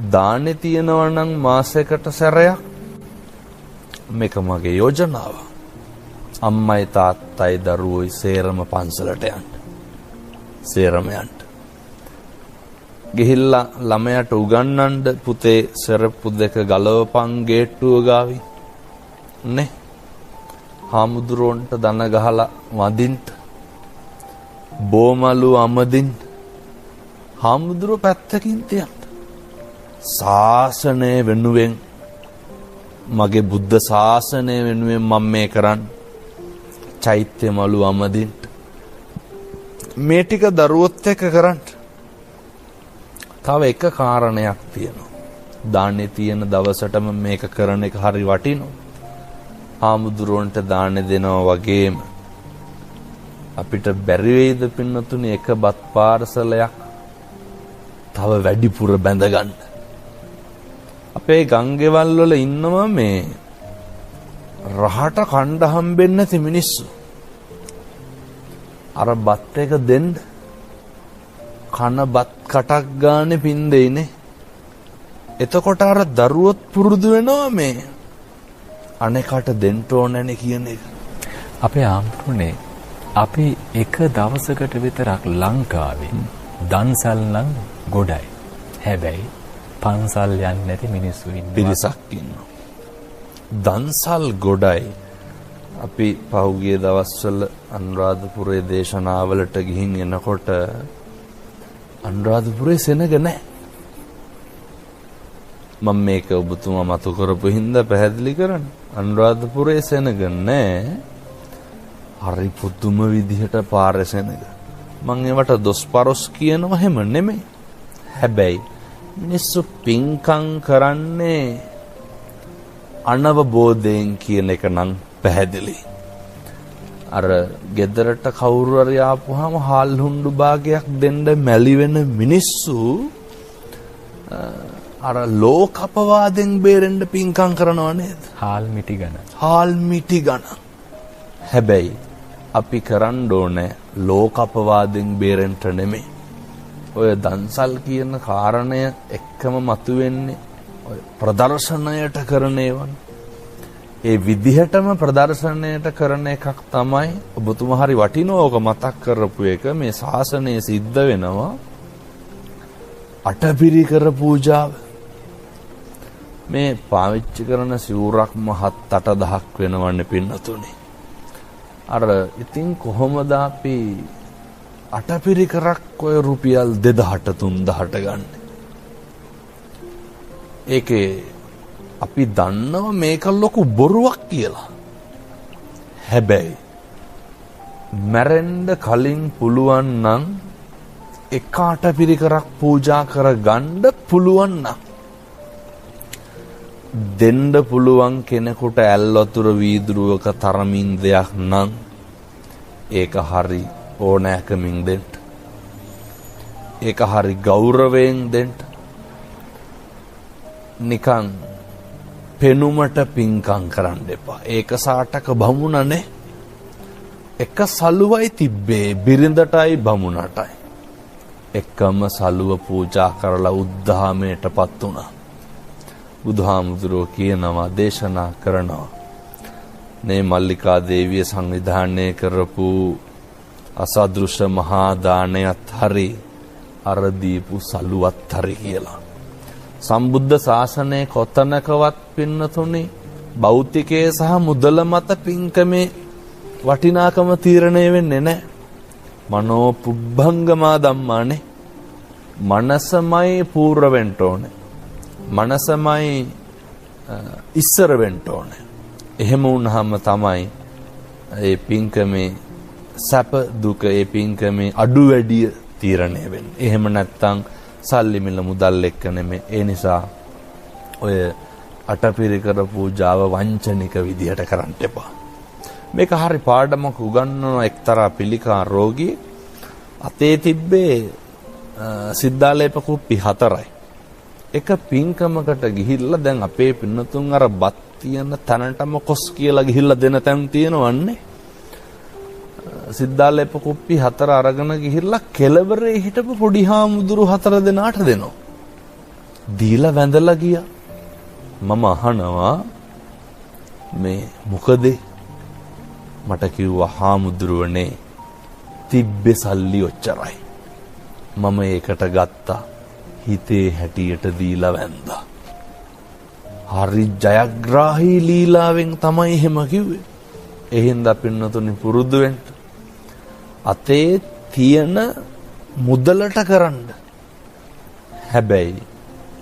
දානේ තියනවා නම් මාසයකට සැරයක් මේක මගේ යෝජනාව. අම්මයි තාත්තයි දරුවෝයි සේරම පන්සලට යන්න. සේරම යන්න. ගිහිල්ලා ළමයාට උගන්වන්න පුතේ සරප්පු දෙක ගලවපන් ගේට්ටුව ගාවින්. නේ. හාමුදුරුවන්ට දන ගහලා වඳින්න. බෝමලු අමදින්න. හාමුදුරුව පැත්තකින් තියන්න. ශාසනය වෙනුවෙන් මගේ බුද්ධ ශාසනය වෙනුවෙන් මම මේ කරන්නේ. චෛත්‍ය මලු අමදින්න. මේ ටික දරුවොත් එක්ක කරන්න. තව එක කාරණයක් තියෙනවා. දාන්නේ තියෙන දවසටම මේක කරන එක හරි වටිනවා. හාමුදුරුවන්ට දාන්නේ දෙනවා වගේම අපිට බැරි වේද පින්නතුනේ එක බත් පාර්සලයක් තව වැඩිපුර බැඳ ගන්න. අපේ ගංගෙවල් වල ඉන්නවා මේ රහට කණ්ඩ හම්බෙන්නේ නැති මිනිස්සු. අර බත් එක දෙන්න කන බත් කටක් ගානේ පින් දෙයිනේ. එතකොට අර දරුවොත් පුරුදු වෙනවා මේ අනේකට දෙන්න ඕනනේ කියන එක. අපේ ආම්පුනේ අපි එක දවසකට විතරක් ලංකාවේ දන්සල් නම් ගොඩයි. හැබැයි පන්සල් යන්නේ නැති මිනිස්සු ඉන්නවා. පිරිසක් ඉන්නවා. දන්සල් ගොඩයි. අපි පහුගිය දවස්වල අනුරාධපුරයේ දේශනාවලට ගිහින් එනකොට අනුරාධපුරයේ සෙනග නැහැ. මම මේක ඔබතුමා මතු කරපු හින්දා පැහැදිලි කරන්නේ. අනුරාධපුරයේ සෙනග නැහැ. හරි පුදුම විදිහට පාරේ සෙනග. මම ඒවට දොස්පරොස් කියනවා හැම නෙමෙයි. හැබැයි මිනිස්සු පින්කම් කරන්නේ අනවබෝධයෙන් කියන එක නම් පැහැදිලි. අර ගෙදරට කවුරු හරි ආපුවාම හාල් හුණ්ඩු භාගයක් දෙන්න මැලි වෙන මිනිස්සු අර ලෝකපවාදෙන් බේරෙන්න පින්කම් කරනව නේද? හාල් මිටි ගන්න. හාල් මිටි ගන්න. හැබැයි අපි කරන්න ඕනේ ලෝකපවාදෙන් බේරෙන්න නෙමෙයි. ඔය දන්සල් කියන කාරණය එක්කම මතුවෙන්නේ ඔය ප්‍රදර්ශනයට කරන ඒවා. ඒ විදිහටම ප්‍රදර්ශනයට කරන එකක් තමයි ඔබතුමා හරි වටිනවා ඔක මතක් කරපු එක. මේ ශාසනය සිද්ධ වෙනවා අටපිරිකර පූජාව. මේ පාවිච්චි කරන සිවුරක්ම 7-8 වෙනවන්නේ පින්නතුනේ. අර ඉතින් කොහොමද අපි අටපිරිකරක් ඔය රුපියල් 2000-3000ට ගන්න? ඒකේ අපි දන්නවා මේක ලොකු බොරුවක් කියලා. හැබැයි මැරෙන්න කලින් පුළුවන් නම් එක අටපිරිකරක් පූජා කරගන්න පුළුවන් නම් දෙන්න පුළුවන් කෙනෙකුට ඇල් වතුර වීදුරුවක තරමින් දෙයක් නම් ඒක හරි ඕනෑකමින් දෙන්න. ඒක හරි ගෞරවයෙන් දෙන්න. නිකන් පෙනුමට පින්කම් කරන්න එපා. ඒක සාටක බමුණනේ. එක සලුවයි තිබ්බේ බිරිඳටයි බමුණටයි. එකම සලුව පූජා කරලා උද්ධාමයටපත් වුණා. බුදුහාමුදුරුවෝ කියනවා දේශනා කරනවා මේ මල්ලිකා දේවිය සංවිධානය කරපු අසදෘශ්‍ය මහා දානයත් හරි අර දීපු සලුවත් හරි කියලා. සම්බුද්ධ ශාසනයේ කොතනකවත් පින්නතුනි භෞතිකයේ සහ මුදල මත පින්කමේ වටිනාකම තීරණය වෙන්නේ නැහැ. මනෝ පුබ්බංගමා ධම්මානේ. මනසමයි පූර්ව වෙන්න ඕනේ. මනසමයි ඉස්සර වෙන්න ඕනේ. එහෙම වුණාම තමයි ඒ පින්කමේ සැප දුක ඒ පින්කමේ අඩු වැඩි තීරණය වෙන්නේ. එහෙම නැත්තම් සල්ලි මිල මුදල් එක්ක නෙමෙයි. ඒ නිසා ඔය අටපිරිකර පූජාව වංචනික විදිහට කරන්න එපා. මේක හරි පාඩමක් උගන්වන එක්තරා පිළිකා රෝගී අතේ තිබ්බේ සිද්ධාලේප කුප්පි 4යි. එක පින්කමකට ගිහිල්ලා දැන් අපේ පින්නතුන් අර බත් තියෙන තැනටම කොස් කියලා ගිහිල්ලා දෙන තැන් තියෙනවන්නේ. සිද්ධාලේප කුප්පි 4 අරගෙන ගිහිල්ලා කෙළවරේ හිටපු පොඩි හාමුදුරු 4 දෙනාට දෙනවා. දීලා වැඳලා ගියා. මම අහනවා මේ මොකද මට කිව්වා හාමුදුරුවනේ තිබ්බේ සල්ලි ඔච්චරයි. මම ඒකට ගත්තා. හිතේ හැටියට දීලා වැන්දා. හරි ජයග්‍රාහී ලීලාවෙන් තමයි එහෙම කිව්වේ. එහෙනම් අපින්නතුනි පුරුදු වෙන්න. අතේ තියෙන මුදලට කරන්න. හැබැයි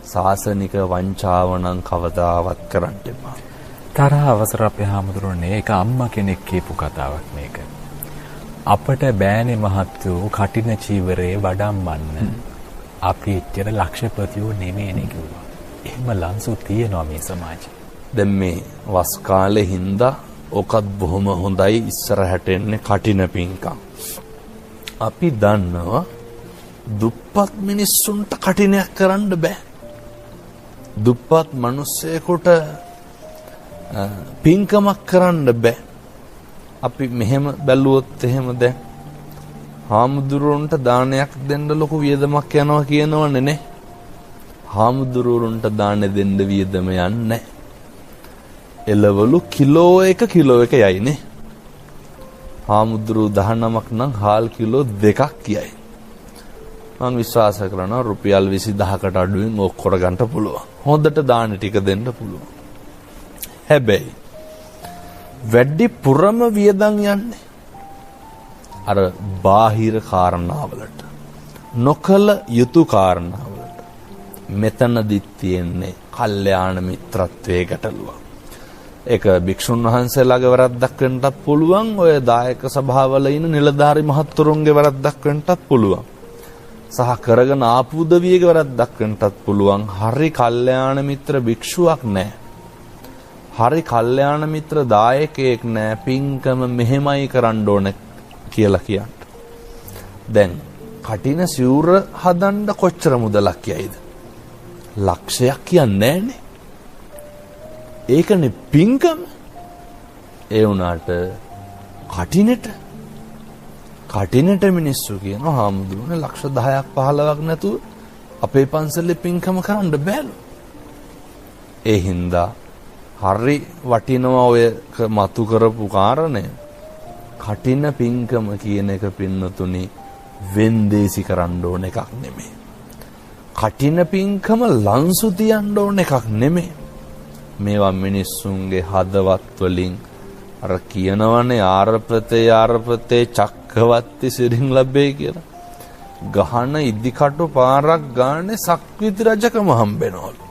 සාසනික වංචාව නම් කවදාවත් කරන්න එපා. තරහ අවසර අපේ හාමුදුරනේ ඒක අම්මා කෙනෙක් කියපු කතාවක් මේක. අපට බෑනේ මහත්තයෝ කටින චීවරේ වඩම්මන්න. අපි එච්චර ලක්ෂපතියෝ නෙමෙයිනේ කිව්වා. එහෙම ලන්සු තියෙනවා මේ සමාජයේ. දැන් මේ වස් කාලේ හින්දා ඔකත් බොහොම හොඳයි ඉස්සරහට එන්නේ කටින පින්කම්. අපි දන්නවා දුප්පත් මිනිස්සුන්ට කටිනයක් කරන්න බෑ. දුප්පත් මිනිස්සෙකුට පින්කමක් කරන්න බෑ. අපි මෙහෙම බැලුවොත් එහෙම දැන් හාමුදුරුවන්ට දානයක් දෙන්න ලොකු වියදමක් යනවා කියනවනේ නේ. හාමුදුරුවන්ට දාන දෙන්න වියදම යන්නේ එළවලු කිලෝ එක යයිනේ. හාමුදුරුවෝ 19ක් නම් හාල් කිලෝ 2ක් යයි. මම විශ්වාස කරනවා රුපියල් 20000කට අඩුවෙන් ඕක කරගන්න පුළුවන්. හොඳට දාන ටික දෙන්න පුළුවන්. හැබැයි වැඩි පුරම වියදම් යන්නේ අර බාහිර කාරණාවලට. නොකල යුතු කාරණාවලට. මෙතනදිත් තියෙන්නේ කල්යාණ මිත්‍රත්වයේ ගැටලුව. ඒක භික්ෂුන් වහන්සේලාගේ වැරද්දක් වෙන්නත් පුළුවන්. ඔය දායක සභාවල ඉන්න නිලධාරි මහත්තුරුන්ගේ වැරද්දක් වෙන්නත් පුළුවන්. සහ කරගෙන ආපු උදවියගේ වැරද්දක් වෙන්නත් පුළුවන්. හරි කල්යාණ මිත්‍ර භික්ෂුවක් නැහැ. හරි කල්යාණ මිත්‍ර දායකයෙක් නැහැ. පින්කම මෙහෙමයි කරන්න ඕන කියලා කියන්න. දැන් කටින සිවුර හදන්න කොච්චර මුදලක් යයිද? ලක්ෂයක් කියන්නේ නැහනේ. ඒකනේ පින්කම. ඒ වුණාට කටිනට මිනිස්සු කියනවා හාමුදුරුවනේ ලක්ෂ 10ක් 15ක් නැතුව අපේ පන්සලේ පින්කම කරන්න බෑලු. ඒ හින්දා හරි වටිනවා ඔය මතු කරපු කාරණය. කටින පින්කම කියන එක පින්නතුනි වෙන්දේසි කරන්න ඕන එකක් නෙමෙයි. කටින පින්කම ලන්සු තියන්න ඕන එකක් නෙමෙයි. මේවා මිනිස්සුන්ගේ හදවත් වලින් අර කියනවනේ ආරපතේ චක්කවත්ති සිරින් ලැබේ කියලා. ගහන ඉදිකටු පාරක් ගානේ සක්විති රජකම හම්බෙනවලු.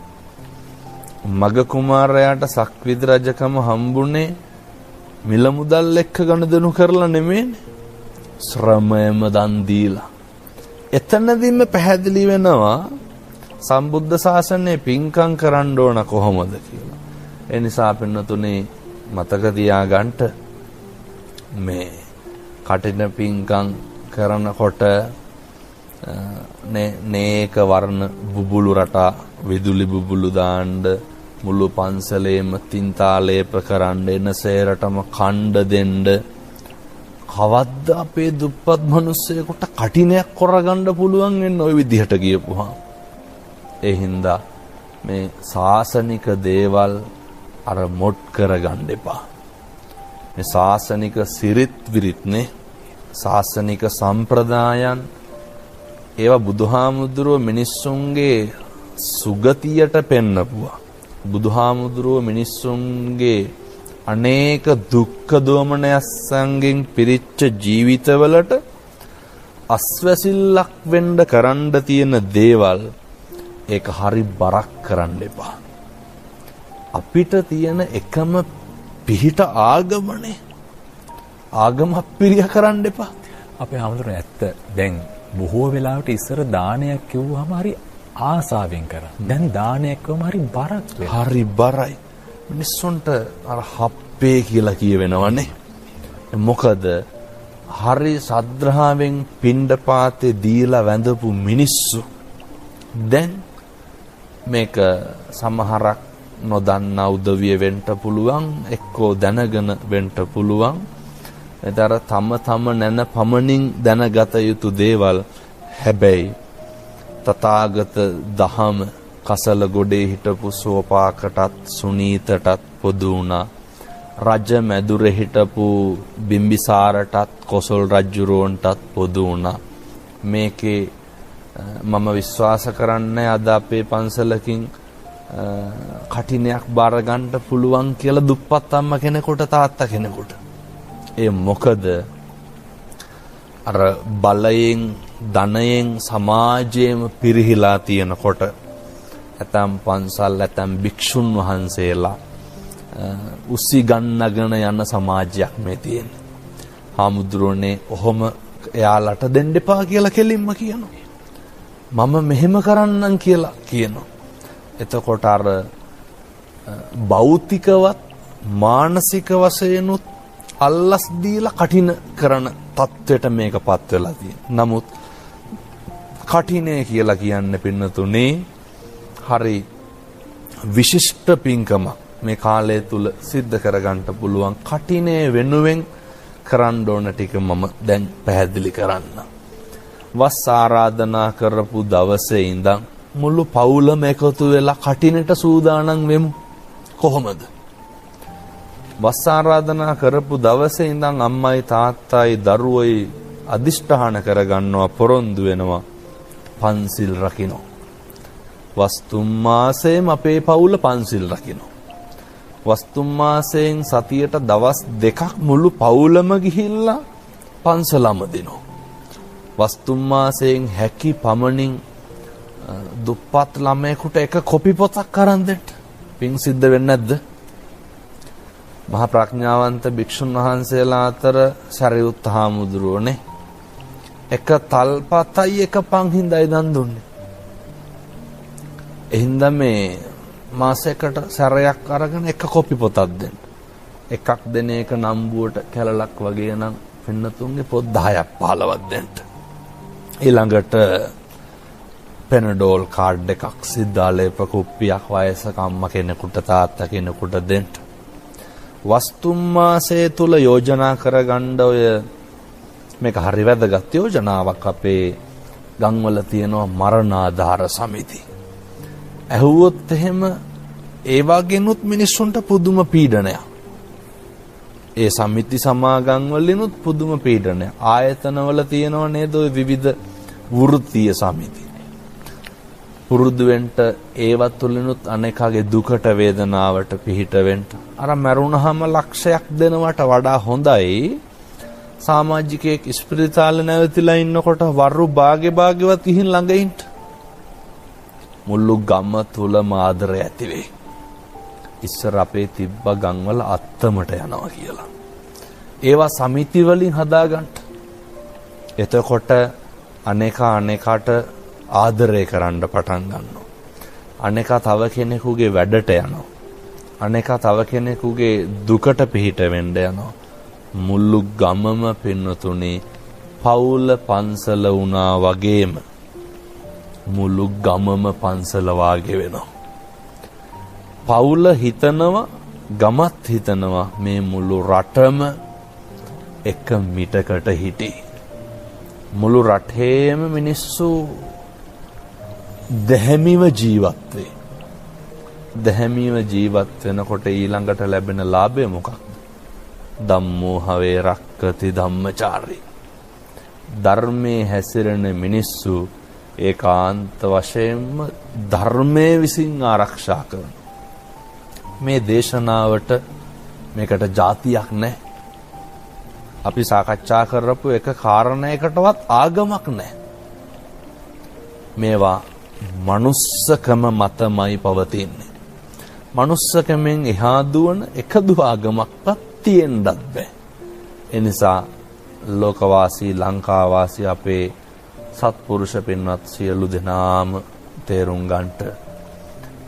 මග කුමාරයාට සක්විති රජකම හම්බුනේ මිල මුදල් එක්ක ගනුදෙනු කරලා නෙමෙයිනේ. ශ්‍රමයම දන් දීලා. එතනදීම පැහැදිලි වෙනවා සම්බුද්ධ ශාසනයේ පින්කම් කරන්න ඕන කොහොමද කියලා. ඒ නිසා පින්නතුනේ මතක තියාගන්න මේ කටින පින්කම් කරනකොට නේක වර්ණ බුබුලු රටා විදුලි බුබුලු දාන්න මුළු පන්සලේම තින්තාලේප කරන්න එන සේරටම කණ්ඩ දෙන්න කවද්ද අපේ දුප්පත් මිනිස්සෙකුට කටිනයක් කරගන්න පුළුවන් වෙන ওই විදිහට ගියපුවා. ඒ හින්දා මේ සාසනික දේවල් අර මොඩ් කරගන්න එපා. මේ සාසනික සිරිත් විරිත්නේ සාසනික සම්ප්‍රදායන් ඒවා බුදුහාමුදුරුව මිනිස්සුන්ගේ සුගතියට පෙන්නපුවා. බුදුහාමුදුරුව මිනිස්සුන්ගේ අනේක දුක්ඛ දෝමනයන්ගෙන් පිරිච්ච ජීවිතවලට අස්වැසිල්ලක් වෙන්න කරන්න තියෙන දේවල් ඒක හරි බරක් කරන්න එපා. අපිට තියෙන එකම පිහිට ආගමනේ. ආගම අපිරිය කරන්න එපා. අපේ හැමදෙරේ ඇත්ත. දැන් බොහෝ වෙලාවට ඉස්සර දානයක් කිව්වම හරි ආසාවෙන් කරා. දැන් දානයක් කිව්වම හරි බරක් වෙනවා. හරි බරයි. මිනිස්සුන්ට අර හප්පේ කියලා කියවෙනවනේ. මොකද හරි සද්ධාවෙන් පිණ්ඩපාතේ දීලා වැඳපු මිනිස්සු දැන් මේක සමහරක් නොදන්නා උදවිය වෙන්න පුළුවන්, එක්කෝ දැනගෙන වෙන්න පුළුවන්. ඒතර තම නැන පමණින් දැනගත යුතු දේවල්. හැබැයි තථාගත දහම කසල ගොඩේ හිටපු සෝපාකටත් සුනීතටත් පොදු වුණා. රජ මැදුරේ හිටපු බිම්බිසාරටත් කොසල් රජුරවන්ටත් පොදු වුණා. මේකේ මම විශ්වාස කරන්නේ අද අපේ පන්සලකින් කටිනයක් බාර ගන්න පුළුවන් කියලා දුප්පත් අම්මා කෙනෙකුට තාත්තා කෙනෙකුට. ඒ මොකද අර බලයෙන් ධනයෙන් සමාජයේම පිරිහිලා තියෙනකොට ඇතම් පන්සල් ඇතම් භික්ෂුන් වහන්සේලා උස්සි ගන්නගෙන යන සමාජයක් මේ තියෙන්නේ. හාමුදුරනේ ඔහොම එයාලට දෙන්න එපා කියලා කෙලින්ම කියනවා. මම මෙහෙම කරන්නම් කියලා කියනවා. එතකොට අර භෞතිකවත් මානසික වශයෙන්ුත් අල්ලස් දීලා කටින කරන තත්වෙට මේකපත් වෙලා තියෙනවා. නමුත් කටිනේ කියලා කියන්නේ පින්නතුනේ හරි විශිෂ්ට පින්කම මේ කාලය තුල සිද්ධ කරගන්න පුළුවන්. කටිනේ වෙනුවෙන් කරන්න ඕන ටික මම දැන් පැහැදිලි කරන්න. වස් ආරාධනා කරපු දවසේ ඉඳන් මුළු පවුලම එකතු වෙලා කටිනට සූදානම් වෙමු. කොහොමද? වස් ආරාධනා කරපු දවසේ ඉඳන් අම්මයි තාත්තයි දරුවෝයි අදිෂ්ඨාන කරගන්නවා, පොරොන්දු වෙනවා පන්සිල් රකින්න. වස්තුම් මාසෙම අපේ පවුල පන්සිල් රකින්න. වස්තුම් මාසයෙන් සතියට දවස් 2ක් මුළු පවුලම ගිහිල්ලා පන්සලම දිනනවා. වස්තුම් මාසයෙන් හැකි පමණින් දුප්පත් ළමයෙකුට එක කොපි පොතක් අරන් දෙන්න. පින් සිද්ධ වෙන්නේ නැද්ද? මහා ප්‍රඥාවන්ත භික්ෂුන් වහන්සේලා අතර සරියුත් හාමුදුරුවනේ එක තල්පතයි එක පන් හිඳයි දන් දුන්නේ. එහින්දා මේ මාසයකට සැරයක් අරගෙන එක කොපි පොතක් දෙන්න. එකක් දෙන එක නම්බුවට කැලලක් වගේ නම් පින්නතුන්ගේ පොත් 10ක් 15ක් දෙන්න. ඊළඟට පෙනඩෝල් කාඩ් එකක්, සිද්ධාලේප කුප්පියක් වයසක අම්මා කෙනෙකුට තාත්තා කෙනෙකුට දෙන්න. වස්තුම් මාසයේ තුල යෝජනා කරගන්න ඔය මේක හරි වැදගත් යෝජනාවක්. අපේ ගම්වල තියෙනවා මරණාධාර සමිති. ඇහුවොත් එහෙම ඒ වගේනුත් මිනිස්සුන්ට පුදුම පීඩනයක්. ඒ සමිති සමාගම් වලිනුත් පුදුම පීඩනයක්. ආයතනවල තියෙනව නේද ඔය විවිධ වෘත්තීය සමිති. පුරුදු වෙන්න ඒවත් තුලිනුත් අනේකගේ දුකට වේදනාවට පිහිට වෙන්න. අර මරුණාම ලක්ෂයක් දෙනවට වඩා හොඳයි සමාජිකයෙක් ස්පිරිතාලේ නැවතිලා ඉන්නකොට වරු භාගෙවත් ගිහින් ළඟ ඉන්න. මුළු ගම තුලම ආදරය ඇති වෙයි. ඉස්සර අපේ තිබ්බ ගම්වල අත්තමට යනවා කියලා. ඒවා සමිති වලින් හදාගන්න. එතකොට අනේකට ආදරය කරන්න පටන් ගන්නවා. අනේක තව කෙනෙකුගේ වැඩට යනවා. අනේක තව කෙනෙකුගේ දුකට පිහිට වෙන්න යනවා. මුළු ගමම පින්නතුනේ පවුල පන්සල වුණා වගේම මුළු ගමම පන්සල වාගේ වෙනවා. පවුල හිතනවා, ගමත් හිතනවා මේ මුළු රටම එක මිටකට හිටි. මුළු රටේම මිනිස්සු දැහැමිව ජීවත් වේ. දැහැමිව ජීවත් වෙනකොට ඊළඟට ලැබෙන ලාභය මොකක්ද? ධම්මෝ හවේ රක්කති ධම්මචාරී. ධර්මයේ හැසිරෙන මිනිස්සු ඒකාන්ත වශයෙන්ම ධර්මයේ විසින් ආරක්ෂා කරන. මේ දේශනාවට මේකට ජාතියක් නැහැ. අපි සාකච්ඡා කරපු එක කාරණයකටවත් ආගමක් නැහැ. මේවා මනුස්සකම මතමයි පවතින්නේ. මනුස්සකමෙන් එහා දුවන එකදු ආගමක්වත් තියෙන්නත් බෑ. ඒ නිසා ලෝකවාසී ලංකාවාසී අපේ සත්පුරුෂ පින්වත් සියලු දෙනාම තේරුම් ගන්නට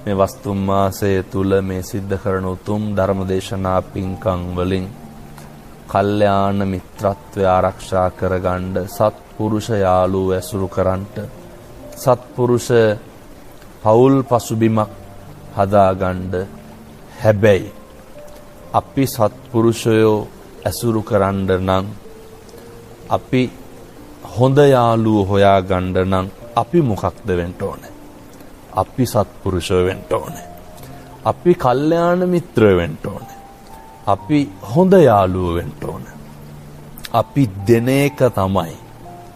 මේ වස්තුම් මාසයේ තුල මේ සිද්ධ කරන උතුම් ධර්මදේශනා පින්කම් වලින් කල්යාණ මිත්‍රත්වය ආරක්ෂා කරගන්න සත්පුරුෂ යාළුවෝ ඇසුරු කරන්ට සත්පුරුෂ පෞල් පසුබිමක් හදාගන්න. හැබැයි අපි සත්පුරුෂයෝ ඇසුරු කරන්න නම් අපි හොඳ යාළුවෝ හොයාගන්න නම් අපි මොකක්ද වෙන්න ඕනේ? අපි සත්පුරුෂයෝ වෙන්න ඕනේ. අපි කල්යාණ මිත්‍රයෝ වෙන්න ඕනේ. අපි හොඳ යාළුවෝ වෙන්න ඕනේ. අපි දෙන එක තමයි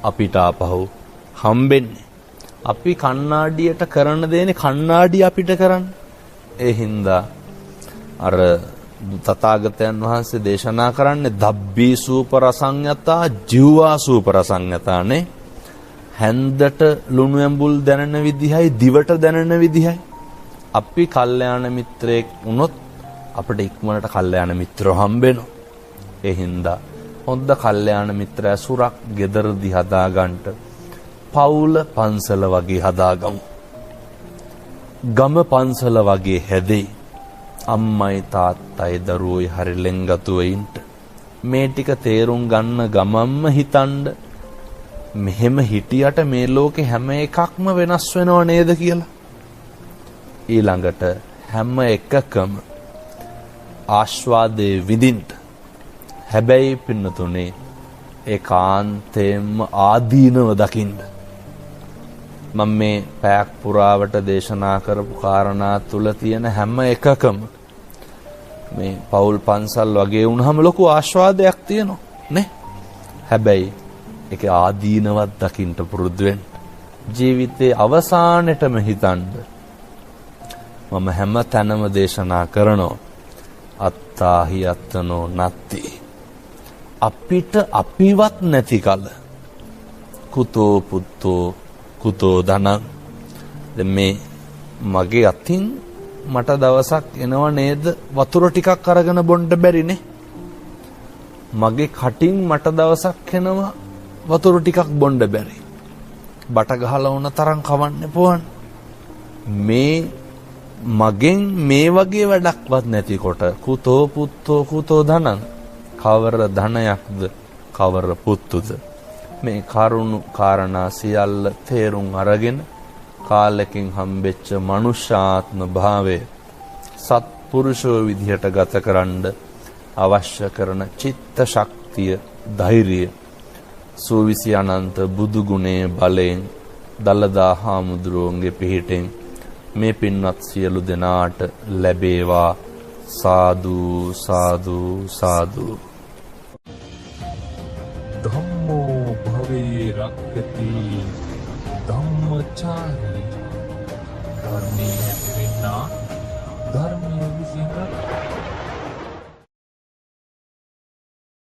අපිට ආපහු හම්බෙන්නේ. අපි කණ්ණාඩියට කරන දේනේ කණ්ණාඩිය අපිට කරන්න. ඒ හින්දා අර තථාගතයන් වහන්සේ දේශනා කරන්නේ දබ්බී සූපරසංයතා ජීවා සූපරසංයතානේ. හැන්දට ලුණු ඇඹුල් දැනෙන විදිහයි දිවට දැනෙන විදිහයි. අපි කල්යාණ මිත්‍රයෙක් වුණොත් අපිට ඉක්මනට කල්යාණ මිත්‍රව හම්බෙනවා. ඒ හින්දා හොඳ කල්යාණ මිත්‍ර ඇසුරක් ගෙදරදී හදාගන්නට පවුල පන්සල වගේ හදාගමු. ගම පන්සල වගේ හැදෙයි. අම්මයි තාත්තයි දරුවෝයි හරි ලෙන්ගතුව ඉන්න. මේ ටික තේරුම් ගන්න ගමම්ම හිතන්න මෙහෙම හිටියට මේ ලෝකේ හැම එකක්ම වෙනස් වෙනව නේද කියලා. ඊළඟට හැම එකකම ආස්වාදයේ විඳින්න. හැබැයි පින්නතුනේ ඒකාන්තයෙන්ම ආදීනව දකින්න. මම මේ පැයක් පුරාවට දේශනා කරපු කාරණා තුල තියෙන හැම එකකම මේ පෞල් පන්සල් වගේ වුණාම ලොකු ආස්වාදයක් තියෙනවා නේ. හැබැයි ඒක ආදීනවත් දකින්න පුරුදු වෙන්න. ජීවිතේ අවසානෙටම හිතන්න. මම හැම තැනම දේශනා කරනවා අත්තාහි අත්තනෝ නත්ති. අපිට අපිවත් නැති කල කුතෝ පුත්තෝ කුතෝ ධනං. මේ මගේ අතින් මට දවසක් එනව නේද වතුර ටිකක් අරගෙන බොන්න බැරිනේ. මගේ කටින් මට දවසක් එනවා වතුර ටිකක් බොන්න බැරි. බට ගහලා වුණ තරම් කවන්න පුළුවන්. මේ මගෙන් මේ වගේ වැඩක්වත් නැතිකොට කුතෝ පුත්තෝ කුතෝ ධනං. කවර ධනයක්ද කවර පුත්තුද. මේ කරුණු කාරණා සියල්ල තේරුම් අරගෙන කාලෙකින් හම්බෙච්ච මනුෂ්‍යාත්ම භාවය සත්පුරුෂෝ විදිහට ගත කරන්න අවශ්‍ය කරන චිත්ත ශක්තිය ධෛර්යය සූවිසි අනන්ත බුදු ගුණයේ බලයෙන් දලදා හාමුදුරුවන්ගේ පිහිටෙන් මේ පින්වත් සියලු දෙනාට ලැබේවා. සාදු සාදු සාදු. ධම්මෝ භවේ රක්ඛති ධම්මචාරී. ධර්මයේ හැසිරෙන්න ධර්මයේ විසින්